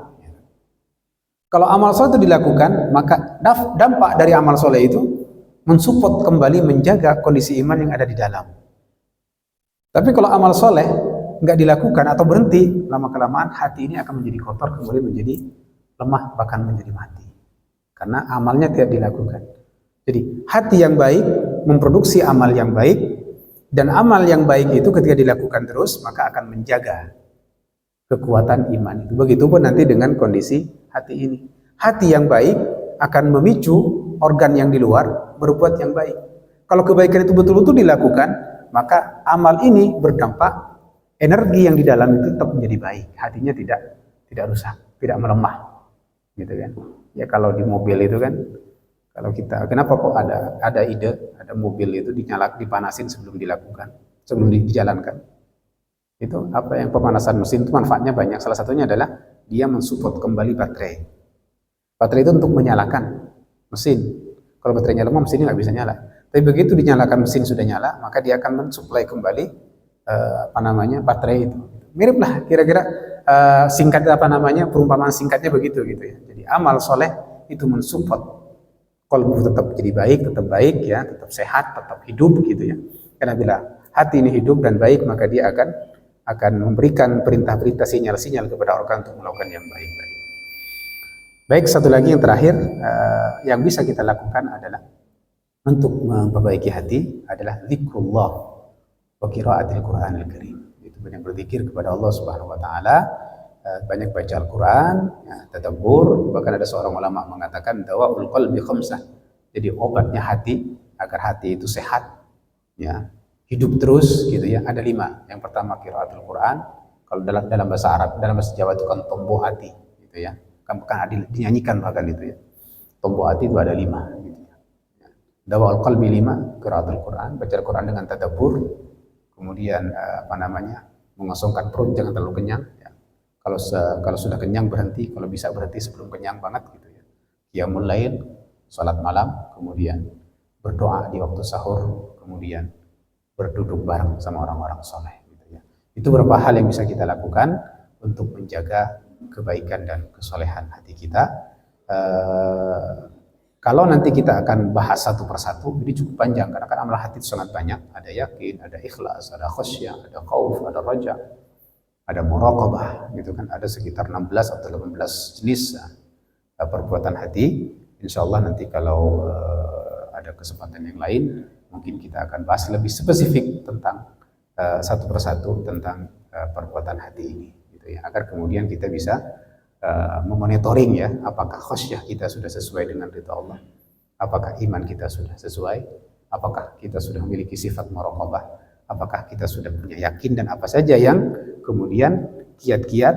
B: Kalau amal soleh itu dilakukan, maka dampak dari amal soleh itu mensupport kembali menjaga kondisi iman yang ada di dalam. Tapi kalau amal soleh nggak dilakukan atau berhenti, lama-kelamaan hati ini akan menjadi kotor, kemudian menjadi lemah, bahkan menjadi mati. Karena amalnya tidak dilakukan. Jadi hati yang baik memproduksi amal yang baik, dan amal yang baik itu ketika dilakukan terus, maka akan menjaga kekuatan iman itu. Begitupun nanti dengan kondisi hati ini. Hati yang baik akan memicu organ yang di luar berbuat yang baik. Kalau kebaikan itu betul-betul dilakukan, maka amal ini berdampak, energi yang di dalam itu tetap menjadi baik, hatinya tidak rusak, tidak melemah, gitu kan? Ya kalau di mobil itu kan, kalau kita, kenapa kok ada ide, ada mobil itu dipanasin sebelum dilakukan, sebelum dijalankan? Itu apa yang pemanasan mesin itu manfaatnya banyak. Salah satunya adalah dia mensupport kembali baterai. Baterai itu untuk menyalakan mesin. Kalau baterainya lemah, mesinnya nggak bisa nyala. Tapi begitu dinyalakan, mesin sudah nyala, maka dia akan mensuplai kembali baterai itu. Mirip lah kira-kira perumpamaan singkatnya begitu gitu ya. Jadi amal soleh itu mensupport kalbu tetap jadi baik ya, tetap sehat, tetap hidup gitu ya. Karena bila hati ini hidup dan baik, maka dia akan memberikan perintah-perintah, sinyal-sinyal kepada organ untuk melakukan yang baik-baik. Baik, satu lagi yang terakhir yang bisa kita lakukan adalah untuk memperbaiki hati adalah zikrullah wa qiraatil Qur'anil Karim. Itu banyak berzikir kepada Allah Subhanahu wa taala, banyak baca Al-Qur'an, ya, tadabbur. Bahkan ada seorang ulama mengatakan dawaul qalbi khamsah. Jadi obatnya hati agar hati itu sehat, ya, hidup terus gitu ya. Ada 5. Yang pertama qiraatul Qur'an. Kalau dalam bahasa Arab, dalam bahasa Jawa itu kan tombo hati gitu ya. Kan dinyanyikan bahkan itu ya. Tombo hati itu ada 5 gitu ya. Dawaul qalbi 5, qiraatul Qur'an, baca Al-Qur'an dengan tadabbur. Kemudian mengosongkan perut, jangan terlalu kenyang ya. Kalau sudah kenyang berhenti, kalau bisa berhenti sebelum kenyang banget gitu ya. Qiyamul lail, salat malam, kemudian berdoa di waktu sahur, kemudian berduduk bareng sama orang-orang soleh gitu ya. Itu beberapa hal yang bisa kita lakukan untuk menjaga kebaikan dan kesolehan hati kita. Kalau nanti kita akan bahas satu persatu, ini cukup panjang karena kan amalan hati itu sangat banyak. Ada yakin, ada ikhlas, ada khasyah, ada khauf, ada raja, ada muraqabah, gitu kan. Ada sekitar 16 atau 18 jenis perbuatan hati. Insya Allah nanti kalau ada kesempatan yang lain, mungkin kita akan bahas lebih spesifik tentang satu persatu tentang perbuatan hati ini, gitu ya. Agar kemudian kita bisa memonitoring ya, apakah khasyah kita sudah sesuai dengan ridha Allah, apakah iman kita sudah sesuai, apakah kita sudah memiliki sifat muraqabah, apakah kita sudah punya yakin, dan apa saja yang kemudian kiat-kiat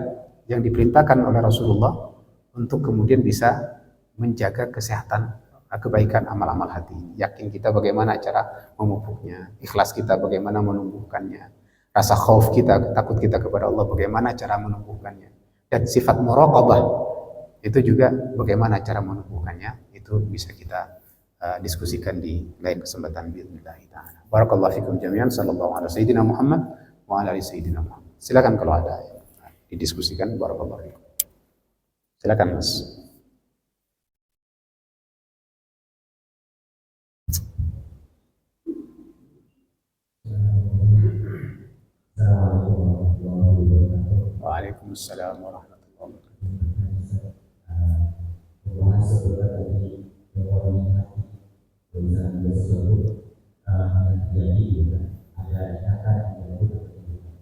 B: yang diperintahkan oleh Rasulullah untuk kemudian bisa menjaga kesehatan, kebaikan amal-amal hati. Yakin kita bagaimana cara memupuknya, ikhlas kita bagaimana menumbuhkannya, rasa khauf kita, takut kita kepada Allah bagaimana cara menumbuhkannya, dan sifat muraqabah itu juga bagaimana cara menumbuhkannya. Itu bisa kita diskusikan di lain kesempatan biidznillah taala. Barakallahu fikum jami'an, sallallahu alaihi sayyidina Muhammad wa ala ali sayyidina Muhammad. Silakan kalau ada didiskusikan. Barakallahu fikum. Silakan Mas. Waalaikumsalam warahmatullahi wabarakatuh.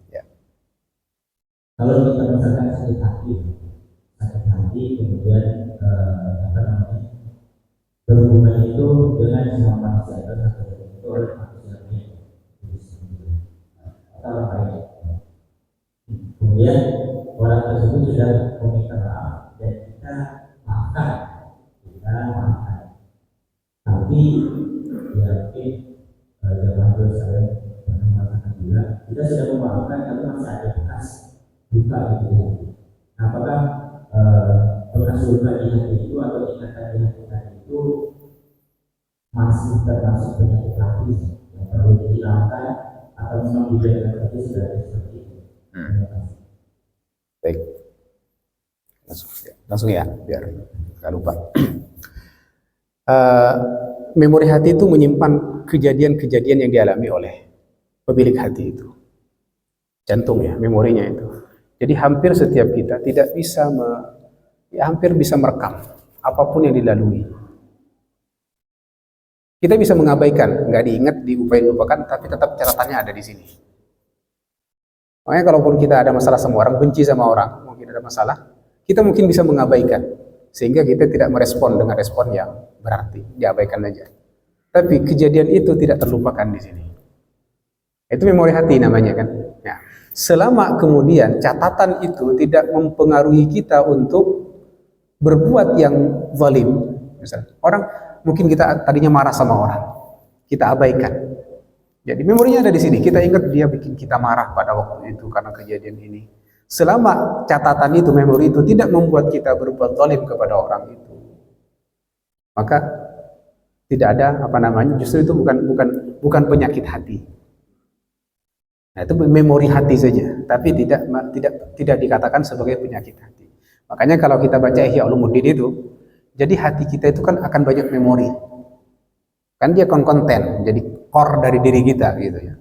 B: Ya.
A: Kalau kita misalkan sakit hati kemudian berhubungan itu dengan sama manusia itu oleh manusia kemudian orang tersebut sudah meminta maaf dan kita maafkan, tapi ya mungkin dalam dosa saya pernah mengatakan juga kita sudah memaafkan tapi masih ada bekas luka di hati. Apakah bekas luka di hati itu atau ikatan di hati tadi itu masih termasuk penyakit hati yang perlu dihilangkan atau memang dibiarkan saja sudah seperti itu?
B: Baik, langsung ya, biar nggak lupa. Memori hati itu menyimpan kejadian-kejadian yang dialami oleh pemilik hati itu, jantung ya, memorinya itu. Jadi hampir setiap kita tidak bisa hampir bisa merekam apapun yang dilalui. Kita bisa mengabaikan, nggak diingat, diupayain lupakan, tapi tetap catatannya ada di sini. Makanya kalaupun kita ada masalah sama orang, benci sama orang, mungkin ada masalah, kita mungkin bisa mengabaikan, sehingga kita tidak merespon dengan respon yang berarti, diabaikan aja. Tapi kejadian itu tidak terlupakan di sini. Itu memori hati namanya kan. Ya. Selama kemudian catatan itu tidak mempengaruhi kita untuk berbuat yang zalim, misalnya orang mungkin kita tadinya marah sama orang, kita abaikan. Jadi memorinya ada di sini. Kita ingat dia bikin kita marah pada waktu itu karena kejadian ini. Selama catatan itu, memori itu tidak membuat kita berbuat zalim kepada orang itu, maka tidak ada justru itu bukan penyakit hati. Nah, itu memori hati saja, tapi tidak dikatakan sebagai penyakit hati. Makanya kalau kita baca Ihya Ulumuddin itu, Jadi hati kita itu kan akan banyak memori. Kan dia konten, jadi core dari diri kita gitu ya.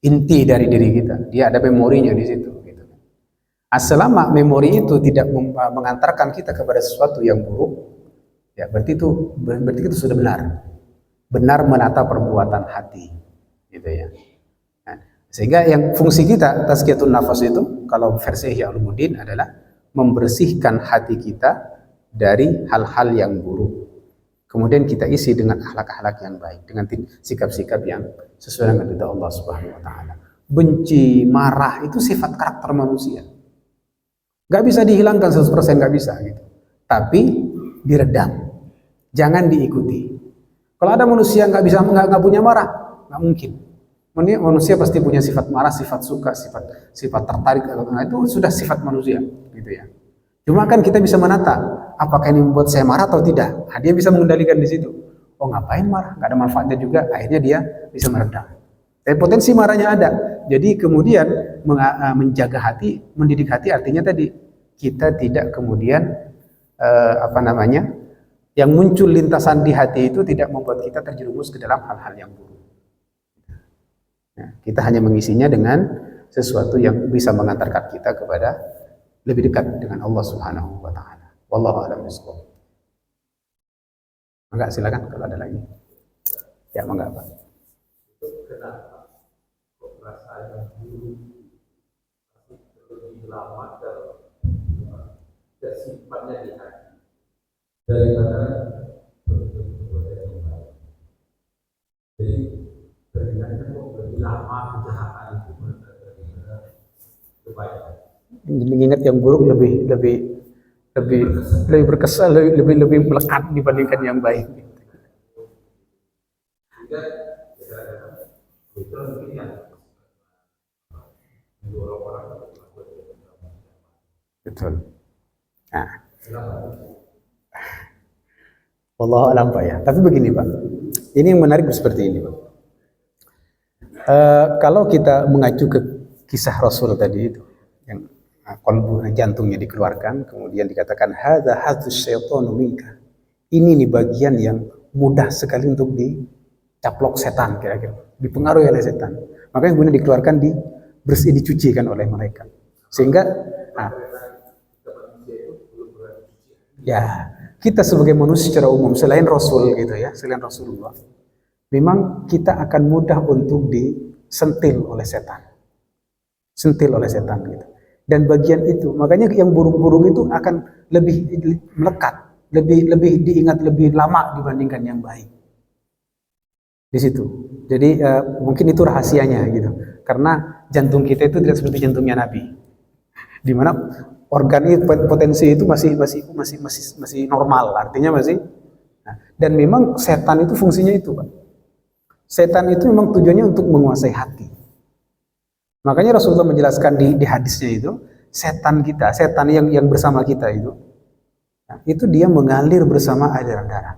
B: Inti dari diri kita. Dia ada memorinya di situ gitu. Selama memori itu tidak mengantarkan kita kepada sesuatu yang buruk, ya berarti itu sudah benar. Benar menata perbuatan hati gitu ya. Nah, sehingga yang fungsi kita tazkiyatun nafas itu kalau versi Ihya Ulumuddin adalah membersihkan hati kita dari hal-hal yang buruk. Kemudian kita isi dengan akhlak-akhlak yang baik, dengan sikap-sikap yang sesuai dengan ridha Allah Subhanahu wa taala. Benci, marah itu sifat karakter manusia. Gak bisa dihilangkan 100%, gak bisa gitu. Tapi diredam. Jangan diikuti. Kalau ada manusia nggak punya marah, nggak mungkin. Manusia pasti punya sifat marah, sifat suka, sifat tertarik. Nah, itu sudah sifat manusia, gitu ya. Cuma kan kita bisa menata, apakah ini membuat saya marah atau tidak. Nah, dia bisa mengendalikan di situ. Oh, ngapain marah? Nggak ada manfaatnya juga. Akhirnya dia bisa meredam. Tapi potensi marahnya ada. Jadi kemudian menjaga hati, mendidik hati artinya tadi kita tidak kemudian yang muncul lintasan di hati itu tidak membuat kita terjerumus ke dalam hal-hal yang buruk. Nah, kita hanya mengisinya dengan sesuatu yang bisa mengantarkan kita kepada lebih dekat dengan Allah Subhanahu wa taala. Wallahu a'lam bishawab. Enggak, silakan kalau ada lagi. Ya, enggak, Pak.
A: Kenapa kok perasaan yang buruk lebih lama tersimpannya di hati daripada perbuatan yang baik? Jadi teringatnya kok lebih lama kejahatan itu daripada kebaikan.
B: Mengingat yang buruk lebih berkesan, lebih melekat dibandingkan yang baik. Betul. Nah, wallahu a'lam Pak ya. Tapi begini Pak, ini yang menarik seperti ini Pak. Kalau kita mengacu ke kisah Rasul tadi itu, yang kolbu jantungnya dikeluarkan, kemudian dikatakan hadza hadzus syaitanu minka. Ini nih bagian yang mudah sekali untuk dicaplok setan, kira-kira dipengaruhi oleh setan. Makanya kemudian dikeluarkan, dicucikan oleh mereka. Sehingga ya kita sebagai manusia secara umum selain Rasul gitu ya, selain Rasulullah, memang kita akan mudah untuk disentil oleh setan. Sentil oleh setan gitu. Dan bagian itu, makanya yang buruk-buruk itu akan lebih melekat, lebih diingat lebih lama dibandingkan yang baik. Di situ. Jadi mungkin itu rahasianya gitu. Karena jantung kita itu tidak seperti jantungnya Nabi. Di mana organ itu potensi itu masih normal, artinya masih. Nah, dan memang setan itu fungsinya itu, Pak. Setan itu memang tujuannya untuk menguasai hati. Makanya Rasulullah menjelaskan di hadisnya itu, setan yang bersama kita itu, nah, itu dia mengalir bersama aliran darah.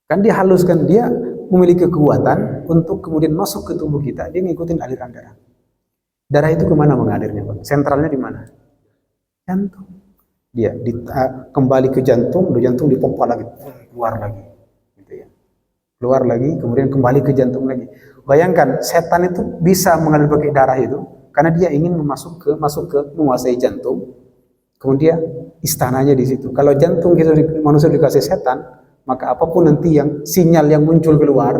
B: Kan dia haluskan, dia memiliki kekuatan untuk kemudian masuk ke tubuh kita, dia ngikutin aliran darah. Darah itu kemana mengalirnya, Pak? Sentralnya di mana? Jantung. Dia kembali ke jantung, dipompa lagi, keluar lagi, gitu ya. Keluar lagi, kemudian kembali ke jantung lagi. Bayangkan, setan itu bisa mengalir pakai darah itu karena dia ingin masuk ke menguasai jantung. Kemudian istananya di situ. Kalau jantung kita manusia dikasih setan, maka apapun nanti yang sinyal yang muncul keluar,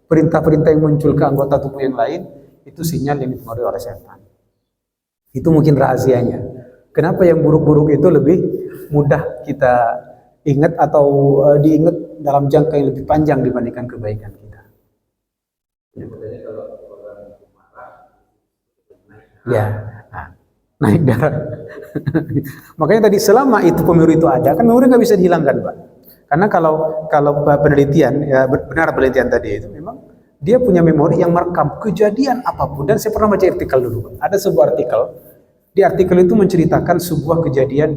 B: perintah-perintah yang muncul ke anggota tubuh yang lain, itu sinyal yang dipengaruhi oleh setan. Itu mungkin rahasianya. Kenapa yang buruk-buruk itu lebih mudah kita ingat atau diingat dalam jangka yang lebih panjang dibandingkan kebaikan kita. Ya, naik darah. Makanya tadi selama itu memori itu ada, kan memori nggak bisa dihilangkan, Pak. Karena kalau penelitian, ya benar penelitian tadi itu memang dia punya memori yang merekam kejadian apapun. Dan saya pernah baca artikel dulu, Pak. Ada sebuah artikel. Di artikel itu menceritakan sebuah kejadian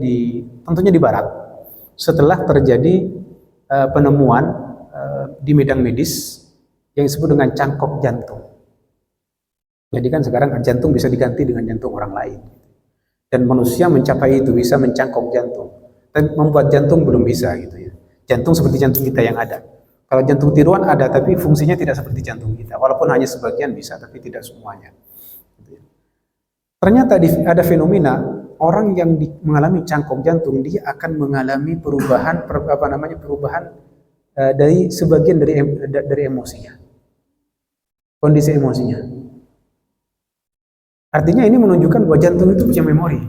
B: tentunya di Barat. Setelah terjadi penemuan di medan medis yang disebut dengan cangkok jantung. Jadi kan sekarang jantung bisa diganti dengan jantung orang lain. Dan manusia mencapai itu, bisa mencangkok jantung. Tapi membuat jantung belum bisa gitu ya. Jantung seperti jantung kita yang ada. Kalau jantung tiruan ada, tapi fungsinya tidak seperti jantung kita. Walaupun hanya sebagian bisa, tapi tidak semuanya. Gitu ya. Ternyata ada fenomena orang yang mengalami cangkok jantung, dia akan mengalami perubahan dari sebagian dari emosinya, kondisi emosinya. Artinya ini menunjukkan bahwa jantung itu punya memori.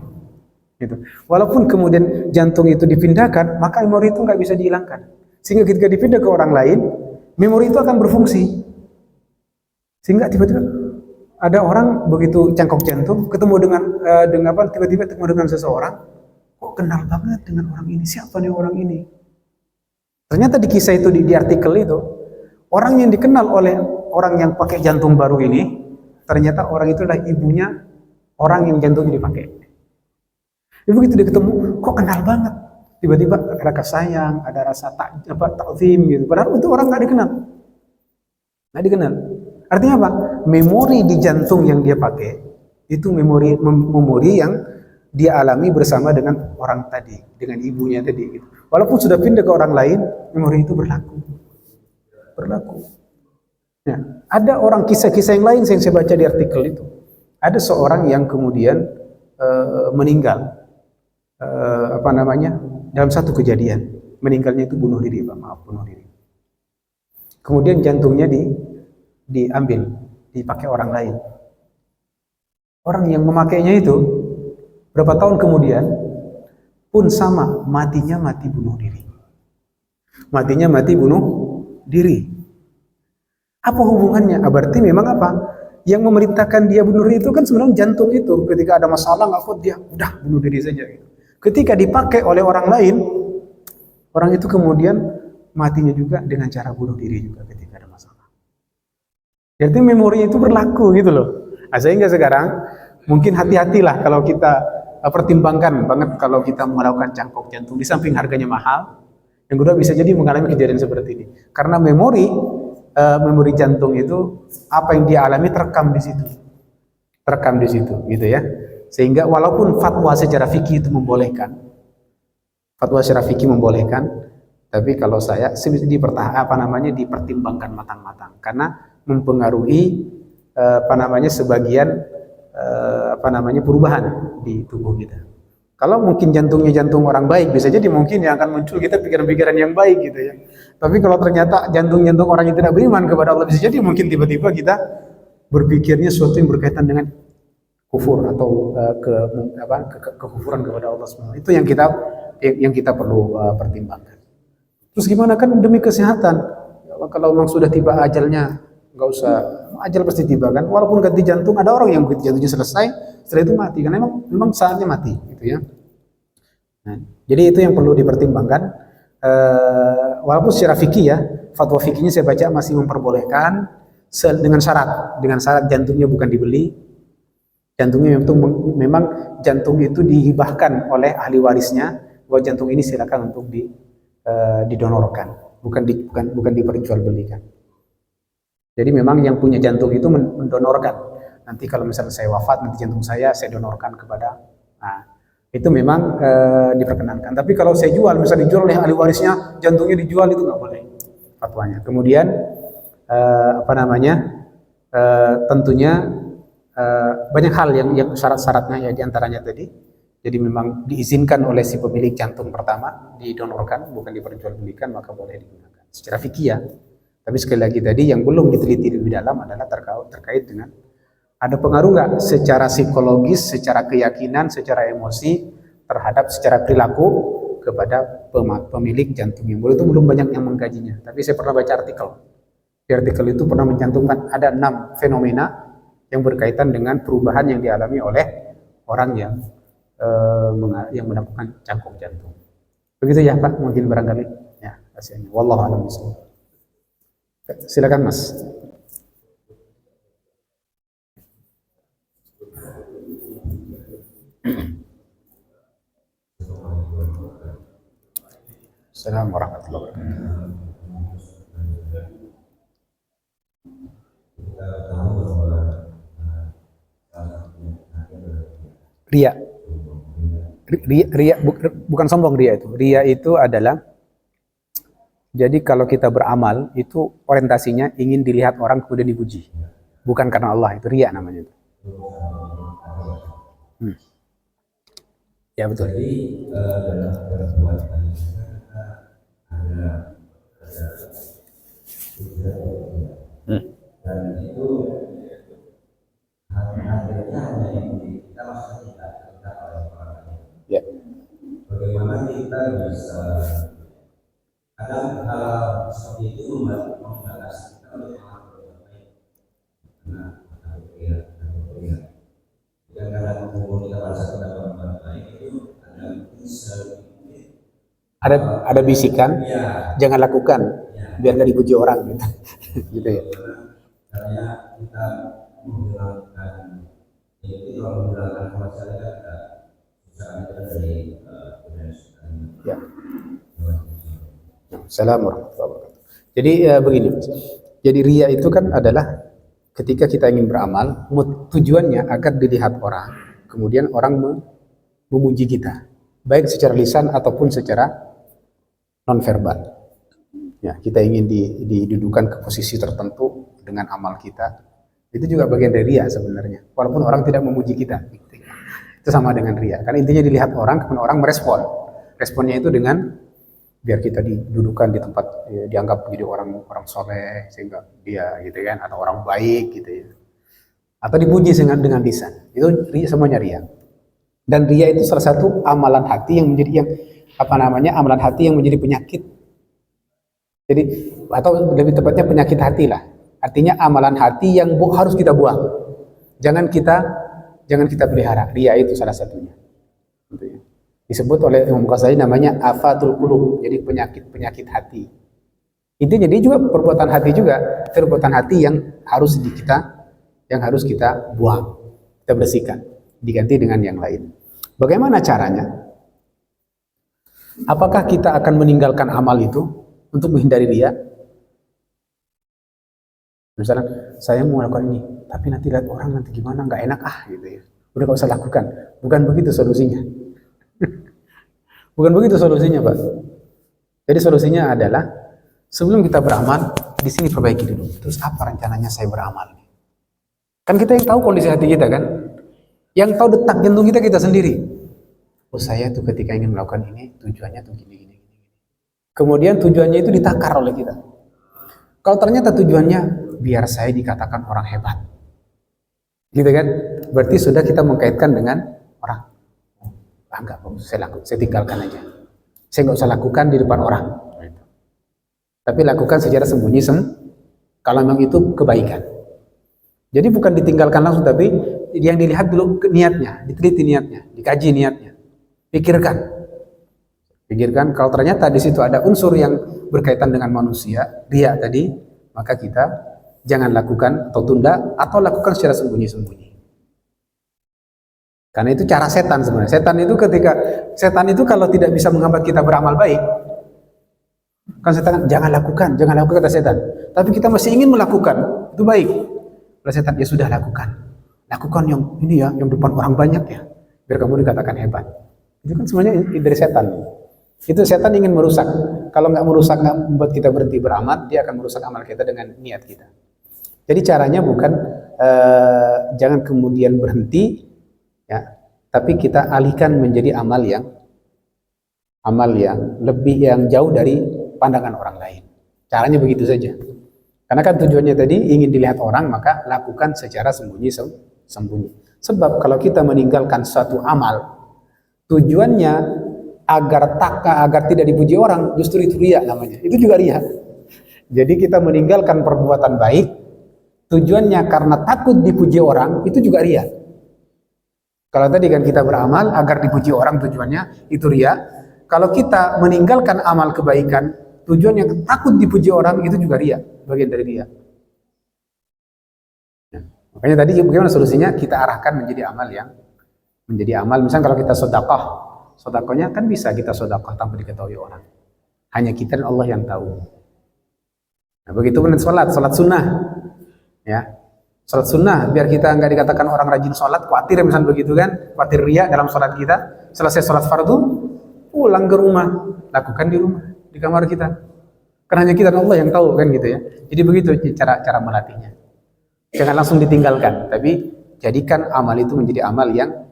B: Gitu. Walaupun kemudian jantung itu dipindahkan, maka memori itu nggak bisa dihilangkan. Sehingga ketika dipindah ke orang lain, memori itu akan berfungsi. Sehingga tiba-tiba ada orang begitu cangkok jantung ketemu dengan tiba-tiba ketemu dengan seseorang, kok kenal banget dengan orang ini, siapa nih orang ini? Ternyata di kisah itu di artikel itu, orang yang dikenal oleh orang yang pakai jantung baru ini, ternyata orang itu adalah ibunya orang yang jantungnya dipakai. Jadi begitu dia ketemu, kok kenal banget? Tiba-tiba ada rasa sayang, ada rasa ta'zim gitu. Padahal itu orang nggak dikenal. Nggak dikenal. Artinya apa? Memori di jantung yang dia pakai itu memori yang dia alami bersama dengan orang tadi, dengan ibunya tadi gitu. Walaupun sudah pindah ke orang lain, memori itu berlaku. Ya, ada orang kisah-kisah yang lain yang saya baca di artikel itu. Ada seorang yang kemudian meninggal dalam satu kejadian. Meninggalnya itu bunuh diri. Kemudian jantungnya diambil, dipakai orang lain. Orang yang memakainya itu berapa tahun kemudian pun sama, matinya mati bunuh diri. Matinya mati bunuh diri. Apa hubungannya? Berarti memang apa? Yang memerintahkan dia bunuh diri itu kan sebenarnya jantung itu. Ketika ada masalah nggak kuat, dia udah bunuh diri saja. Ketika dipakai oleh orang lain, orang itu kemudian matinya juga dengan cara bunuh diri juga ketika ada masalah. Jadi memori itu berlaku gitu loh. Nah, sehingga sekarang mungkin hati-hatilah kalau kita pertimbangkan banget kalau kita melakukan cangkok jantung. Di samping harganya mahal, yang kedua bisa jadi mengalami kejadian seperti ini. Karena memori jantung itu apa yang dia alami terekam di situ, gitu ya. Sehingga walaupun fatwa secara fikih itu membolehkan, tapi kalau saya dipertimbangkan matang-matang karena mempengaruhi sebagian perubahan di tubuh kita. Kalau mungkin jantungnya jantung orang baik, bisa jadi mungkin yang akan muncul kita pikiran-pikiran yang baik gitu ya. Tapi kalau ternyata jantung orang yang tidak beriman kepada Allah, bisa jadi mungkin tiba-tiba kita berpikirnya sesuatu yang berkaitan dengan kufur atau kekufuran kepada Allah SWT. Itu yang kita perlu pertimbangkan. Terus gimana kan demi kesehatan? Kalau memang sudah tiba ajalnya, nggak usah, ajal pasti tiba kan. Walaupun ganti jantung, ada orang yang begitu jantungnya selesai, setelah itu mati karena memang saatnya mati, gitu ya. Nah, jadi itu yang perlu dipertimbangkan. Walaupun secara fikih ya, fatwa fikihnya saya baca masih memperbolehkan dengan syarat jantungnya bukan dibeli. Jantungnya memang jantung itu dihibahkan oleh ahli warisnya, bahwa jantung ini silakan untuk didonorkan, bukan diperjualbelikan. Jadi memang yang punya jantung itu mendonorkan. Nanti kalau misalnya saya wafat, nanti jantung saya donorkan kepada. Nah, itu memang diperkenankan. Tapi kalau saya jual, misalnya dijual oleh ahli warisnya, jantungnya dijual, itu nggak boleh fatwanya. Kemudian tentunya banyak hal yang syarat-syaratnya ya, diantaranya tadi. Jadi memang diizinkan oleh si pemilik jantung pertama didonorkan, bukan diperjualbelikan, maka boleh digunakan secara fikih ya. Tapi sekali lagi tadi yang belum diteliti lebih dalam adalah terkait dengan ada pengaruh nggak secara psikologis, secara keyakinan, secara emosi terhadap secara perilaku kepada pemilik jantung yang baru. Itu belum banyak yang mengkajinya. Tapi saya pernah baca artikel. Di artikel itu pernah mencantumkan ada 6 fenomena yang berkaitan dengan perubahan yang dialami oleh orang yang melakukan cangkok jantung. Begitu ya Pak, mungkin barangkali ya hasilnya. Wallahu a'lam bishawab. Silakan Mas. Assalamualaikum warahmatullahi wabarakatuh. Ria. bukan sombong ria itu. Ria itu adalah, jadi kalau kita beramal itu orientasinya ingin dilihat orang kemudian dipuji. Bukan karena Allah, itu ria namanya itu. Ya betul.
A: Jadi dalam perbuatan kita ada dan itu hasilnya hanya yang kita maksudnya kita oleh orang lain.
B: Ya.
A: Bagaimana kita bisa kadang hal seperti itu membatasi kita untuk melakukan baik. Nah, dan kadang menghubungi kita pada satu pendapat baik itu
B: ada bisikan,
A: ya,
B: jangan lakukan,
A: ya,
B: biar nggak dipuji orang gitu. Gitu ya.
A: Karena kita menghilangkan itu kalau menghilangkan masalah kita usaha kita dari
B: ya. Assalamualaikum warahmatullahi wabarakatuh. Jadi begini, jadi ria itu kan adalah ketika kita ingin beramal, tujuannya agar dilihat orang, kemudian orang memuji kita, baik secara lisan ataupun secara nonverbal. Ya, kita ingin didudukan ke posisi tertentu dengan amal kita. Itu juga bagian dari ria sebenarnya. Walaupun orang tidak memuji kita, itu sama dengan ria. Karena intinya dilihat orang, kemudian orang merespon. Responnya itu dengan biar kita didudukan di tempat dianggap menjadi orang soleh sehingga dia gitu kan, atau orang baik gitu ya. Atau dipuji dengan lisan. Itu semuanya ria. Dan ria itu salah satu amalan hati yang menjadi amalan hati yang menjadi penyakit. Jadi atau lebih tepatnya penyakit hati lah. Artinya amalan hati yang harus kita buang. Jangan kita pelihara. Ria itu salah satunya. Gitu ya. Disebut oleh Imam Ghazali namanya afatul qulub. Jadi penyakit hati. Intinya dia juga perbuatan hati juga, perbuatan hati yang harus kita buang, kita bersihkan, diganti dengan yang lain. Bagaimana caranya? Apakah kita akan meninggalkan amal itu untuk menghindari ria? Misalnya saya mau melakukan ini, tapi nanti lihat orang nanti gimana, nggak enak gitu ya. Udah nggak usah lakukan. Bukan begitu solusinya. Bukan begitu solusinya, Pak. Jadi solusinya adalah sebelum kita beramal, di sini perbaiki dulu. Terus apa rencananya saya beramal? Kan kita yang tahu kondisi hati kita kan? Yang tahu detak jantung kita sendiri. Oh saya tuh ketika ingin melakukan ini, tujuannya tuh gini. Kemudian tujuannya itu ditakar oleh kita. Kalau ternyata tujuannya biar saya dikatakan orang hebat. Gitu kan? Berarti sudah kita mengkaitkan dengan orang. Enggak, saya tinggalkan aja. Saya nggak usah lakukan di depan orang. Tapi lakukan secara sembunyi kalau memang itu kebaikan. Jadi bukan ditinggalkan langsung, tapi yang dilihat dulu niatnya, diteliti niatnya, dikaji niatnya, pikirkan kalau ternyata di situ ada unsur yang berkaitan dengan manusia, ria tadi, maka kita jangan lakukan atau tunda atau lakukan secara sembunyi-sembunyi. Karena itu cara setan sebenarnya. Setan itu kalau tidak bisa menghambat kita beramal baik, kan setan jangan lakukan kata setan. Tapi kita masih ingin melakukan, itu baik. Kalau setan ya sudah lakukan yang ini ya, yang depan orang banyak ya, biar kamu dikatakan hebat. Itu kan sebenarnya dari setan. Itu setan ingin merusak. Kalau nggak merusak, nggak membuat kita berhenti beramal, dia akan merusak amal kita dengan niat kita. Jadi caranya bukan jangan kemudian berhenti, ya, tapi kita alihkan menjadi amal yang lebih yang jauh dari pandangan orang lain. Caranya begitu saja. Karena kan tujuannya tadi ingin dilihat orang, maka lakukan secara sembunyi. Sebab kalau kita meninggalkan suatu amal, tujuannya agar tidak dipuji orang, justru itu ria namanya. Itu juga ria. Jadi kita meninggalkan perbuatan baik, tujuannya karena takut dipuji orang, itu juga ria. Kalau tadi kan kita beramal agar dipuji orang, tujuannya itu ria. Kalau kita meninggalkan amal kebaikan, tujuannya takut dipuji orang, itu juga ria, bagian dari ria. Ya. Makanya tadi bagaimana solusinya? Kita arahkan menjadi amal. Misalnya kalau kita sedekahnya kan bisa kita sedekah tanpa diketahui orang. Hanya kita dan Allah yang tahu. Nah, begitu pun sholat sunnah. Ya. Sholat sunnah, biar kita nggak dikatakan orang rajin sholat, khawatir misalnya begitu kan, khawatir riya dalam sholat kita. Selesai sholat fardu, pulang ke rumah, lakukan di rumah, di kamar kita. Karena hanya kita dan Allah yang tahu kan gitu ya. Jadi begitu cara melatihnya. Jangan langsung ditinggalkan, tapi jadikan amal itu menjadi amal yang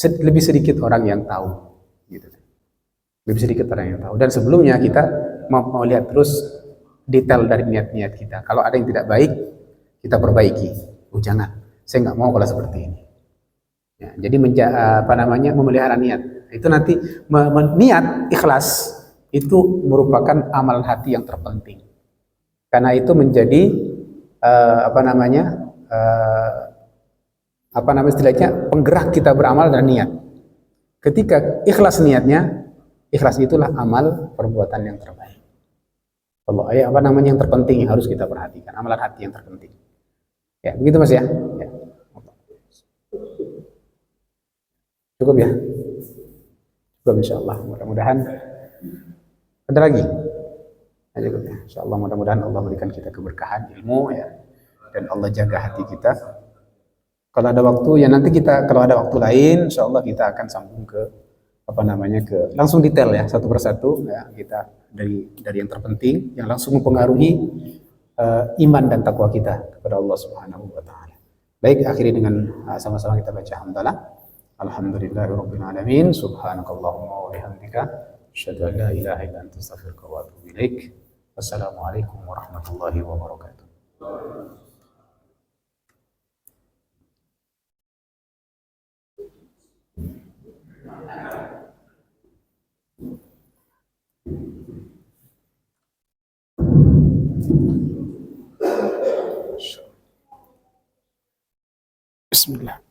B: lebih sedikit orang yang tahu. Gitu. Lebih sedikit orang yang tahu. Dan sebelumnya kita mau lihat terus detail dari niat-niat kita. Kalau ada yang tidak baik, kita perbaiki. Oh jangan, saya nggak mau kalau seperti ini. Ya, jadi memelihara niat. Itu nanti niat ikhlas itu merupakan amal hati yang terpenting. Karena itu menjadi istilahnya penggerak kita beramal dan niat. Ketika ikhlas niatnya, ikhlas itulah amal perbuatan yang terbaik. Allah yang terpenting yang harus kita perhatikan, amalan hati yang terpenting. Ya, begitu Mas ya. Ya. Cukup ya? Cukup insyaallah. Mudah-mudahan ada lagi. Ya, cukup ya. Insyaallah mudah-mudahan Allah berikan kita keberkahan ilmu ya, dan Allah jaga hati kita. Kalau ada waktu ya nanti kalau ada waktu lain insyaallah kita akan sambung ke langsung detail ya, satu persatu ya, kita dari yang terpenting yang langsung mempengaruhi iman dan takwa kita kepada Allah Subhanahu wa taala. Baik, akhiri dengan sama-sama kita baca hamdalah. Alhamdulillahirabbil alamin. Subhanakallahumma wa bihamdika asyhadu an la ilaha illa anta astaghfiruka wa atubu ilaik. Wassalamualaikum warahmatullahi wabarakatuh. Bismillah.